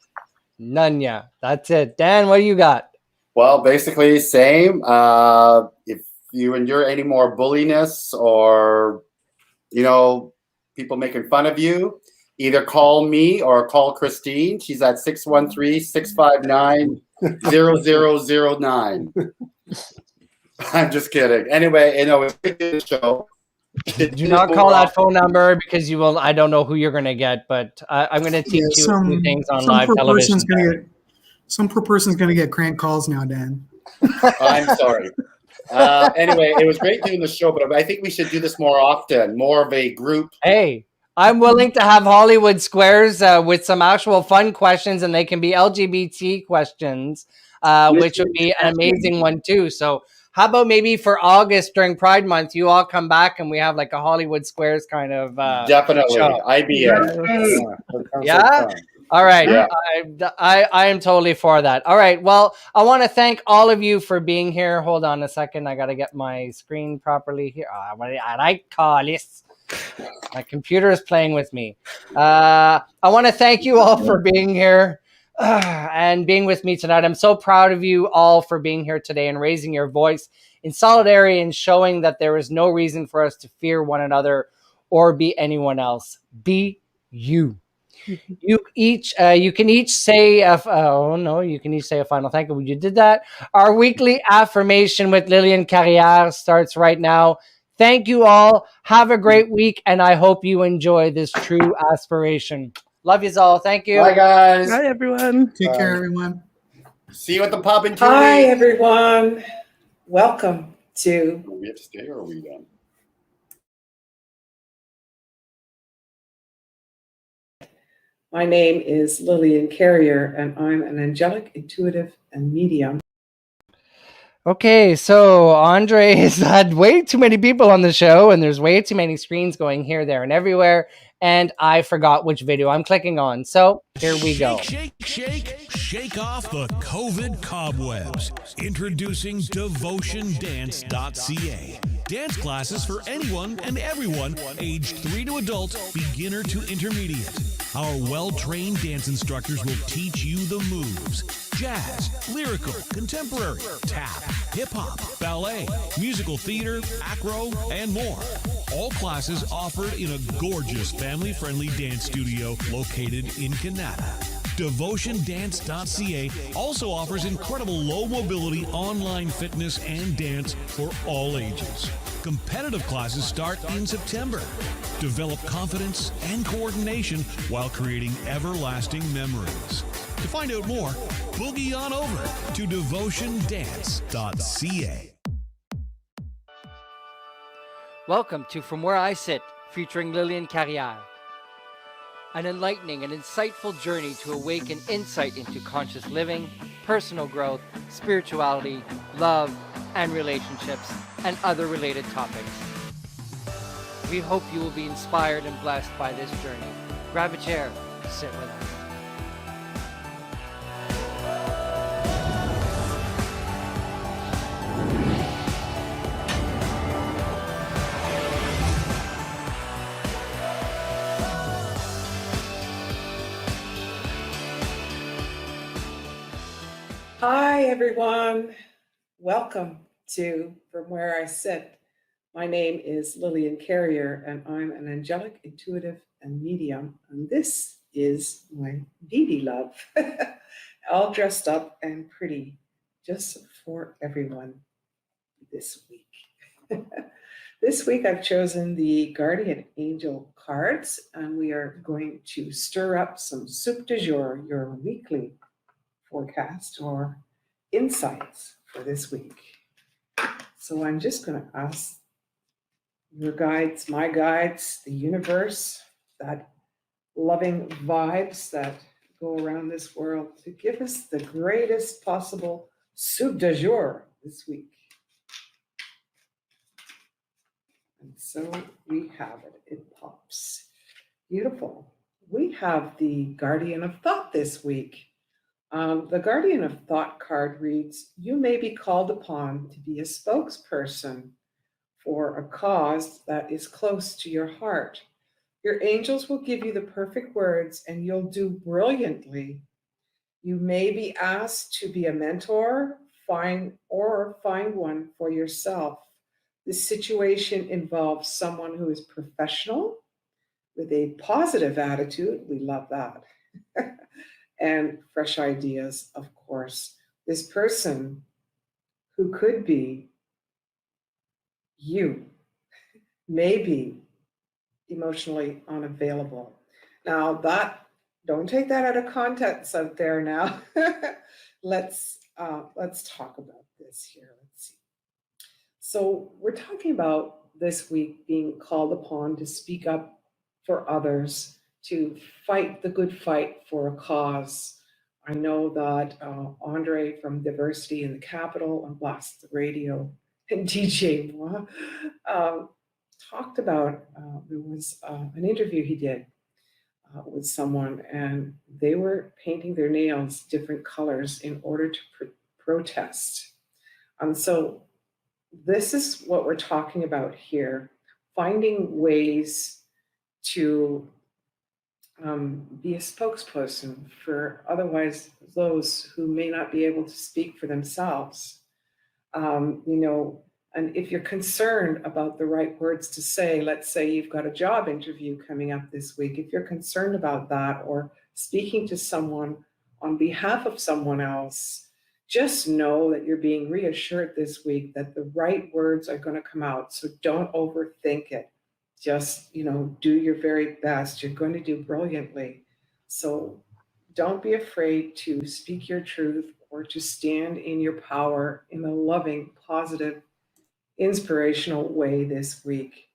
None, yeah. That's it. Dan, what do you got? Well, basically, same. If you endure any more bulliness or, people making fun of you, either call me or call Christine. She's at 613-659-0009. I'm just kidding. Anyway, it's a good show. Do not call that phone number because you will. I don't know who you're going to get, but I'm going to teach you a few things on live television. Some poor person's going to get crank calls now, Dan. I'm sorry. Anyway, it was great doing the show, but I think we should do this more often, more of a group. Hey, I'm willing to have Hollywood Squares with some actual fun questions, and they can be LGBT questions, which would be an amazing one too. So how about maybe for August during Pride Month, you all come back and we have like a Hollywood Squares kind of definitely show. IBM. Yeah. All right. Yeah. I am totally for that. All right. Well, I want to thank all of you for being here. Hold on a second. I got to get my screen properly here. I call this. My computer is playing with me. I want to thank you all for being here and being with me tonight. I'm so proud of you all for being here today and raising your voice in solidarity and showing that there is no reason for us to fear one another or be anyone else. Be you. You can each say you can each say a final thank you. You did that. Our weekly affirmation with Lillian Carrière starts right now. Thank you all. Have a great week, and I hope you enjoy this true aspiration. Love yous all. Thank you. Bye, guys. Bye, everyone. Take care, everyone. See you at the pub in 2 Hi, weeks. everyone. Welcome to. Do we have to stay or are we done? My name is Lillian Carrier, and I'm an angelic, intuitive, and medium. Okay, so Andre has had way too many people on the show, and there's way too many screens going here, there, and everywhere, and I forgot which video I'm clicking on. So here we go. Shake off the COVID cobwebs. Introducing DevotionDance.ca. Dance classes for anyone and everyone, aged 3 to adult, beginner to intermediate. Our well-trained dance instructors will teach you the moves. Jazz, lyrical, contemporary, tap, hip-hop, ballet, musical theater, acro, and more. All classes offered in a gorgeous family-friendly dance studio located in Canada. DevotionDance.ca also offers incredible low-mobility online fitness and dance for all ages. Competitive classes start in September. Develop confidence and coordination while creating everlasting memories. To find out more, boogie on over to DevotionDance.ca. Welcome to From Where I Sit, featuring Lillian Carrière. An enlightening and insightful journey to awaken insight into conscious living, personal growth, spirituality, love, and relationships, and other related topics. We hope you will be inspired and blessed by this journey. Grab a chair, sit with us. Hi, everyone. Welcome to From Where I Sit. My name is Lillian Carrier, and I'm an angelic, intuitive, and medium. And this is my BB love, all dressed up and pretty, just for everyone this week. This week, I've chosen the Guardian Angel cards, and we are going to stir up some soup du jour, your weekly forecast or insights for this week. So I'm just going to ask your guides, my guides, the universe, that loving vibes that go around this world, to give us the greatest possible soup du jour this week. And so we have it. It pops. Beautiful. We have the Guardian of Thought this week. The Guardian of Thought card reads, you may be called upon to be a spokesperson for a cause that is close to your heart. Your angels will give you the perfect words and you'll do brilliantly. You may be asked to be a mentor, find one for yourself. This situation involves someone who is professional with a positive attitude. We love that. And fresh ideas, of course. This person who could be you may be emotionally unavailable. Now don't take that out of context out there now. Let's talk about this here. Let's see. So we're talking about this week being called upon to speak up for others, to fight the good fight for a cause. I know that Andre from Diversity in the Capital on Blast the Radio and DJ Moi talked about, there was an interview he did with someone, and they were painting their nails different colors in order to protest. So this is what we're talking about here, finding ways to be a spokesperson for otherwise those who may not be able to speak for themselves. And if you're concerned about the right words to say, let's say you've got a job interview coming up this week, if you're concerned about that or speaking to someone on behalf of someone else, just know that you're being reassured this week that the right words are going to come out. So don't overthink it. Just, do your very best. You're going to do brilliantly. So don't be afraid to speak your truth or to stand in your power in a loving, positive, inspirational way this week.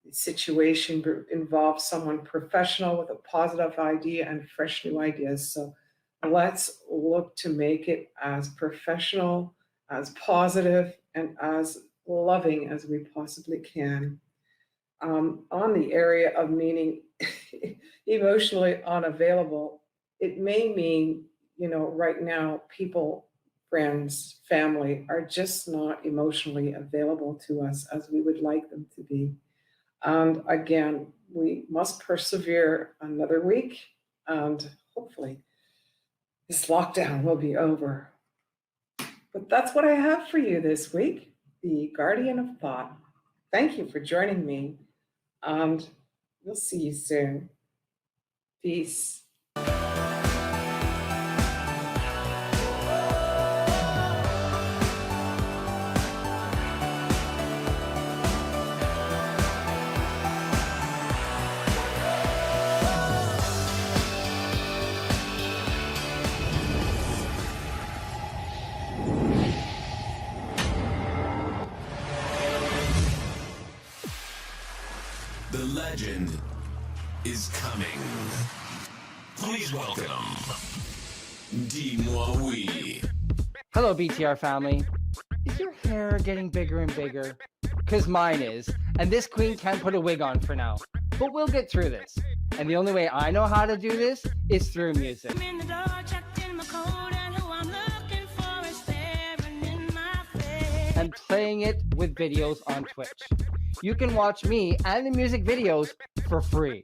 The situation involves someone professional with a positive idea and fresh new ideas. So let's look to make it as professional, as positive, and as loving as we possibly can. On the area of meaning emotionally unavailable, it may mean, right now, people, friends, family are just not emotionally available to us as we would like them to be. And again, we must persevere another week, and hopefully this lockdown will be over. But that's what I have for you this week, the Guardian of Thought. Thank you for joining me, and we'll see you soon. Peace. The legend is coming. Please welcome Deminboy. Hello, BTR family. Is your hair getting bigger and bigger? Because mine is, and this queen can't put a wig on for now. But we'll get through this. And the only way I know how to do this is through music. And playing it with videos on Twitch. You can watch me and the music videos for free.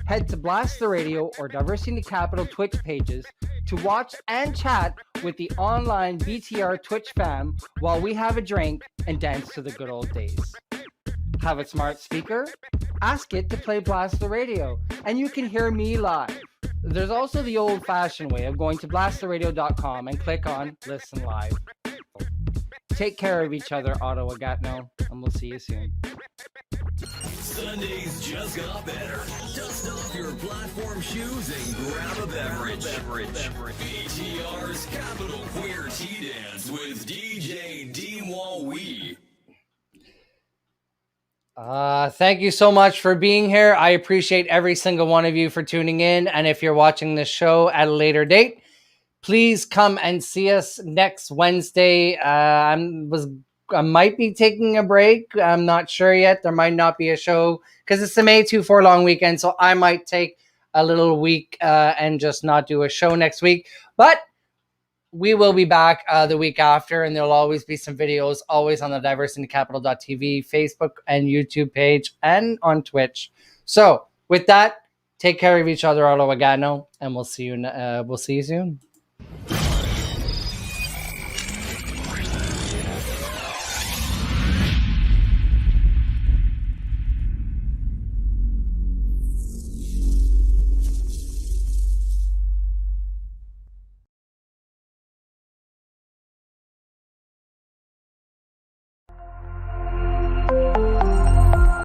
Head to Blast the Radio or Diversity in the Capital Twitch pages to watch and chat with the online BTR Twitch fam while we have a drink and dance to the good old days. Have a smart speaker? Ask it to play Blast the Radio, and you can hear me live. There's also the old-fashioned way of going to blasttheradio.com and click on Listen Live. Take care of each other, Ottawa Gatineau, and we'll see you soon. Sundays just got better. Dust off your platform shoes and grab a beverage. BTR's Capital Queer Tea Dance with DJ Deminboy. Thank you so much for being here. I appreciate every single one of you for tuning in. And if you're watching this show at a later date, please come and see us next Wednesday. I might be taking a break. I'm not sure yet. There might not be a show because it's the May 2-4 long weekend. So I might take a little week and just not do a show next week. But we will be back the week after, and there'll always be some videos, always on the diversitycapital.tv, Facebook and YouTube page, and on Twitch. So with that, take care of each other, Ottawa Gatineau, and we'll see you soon.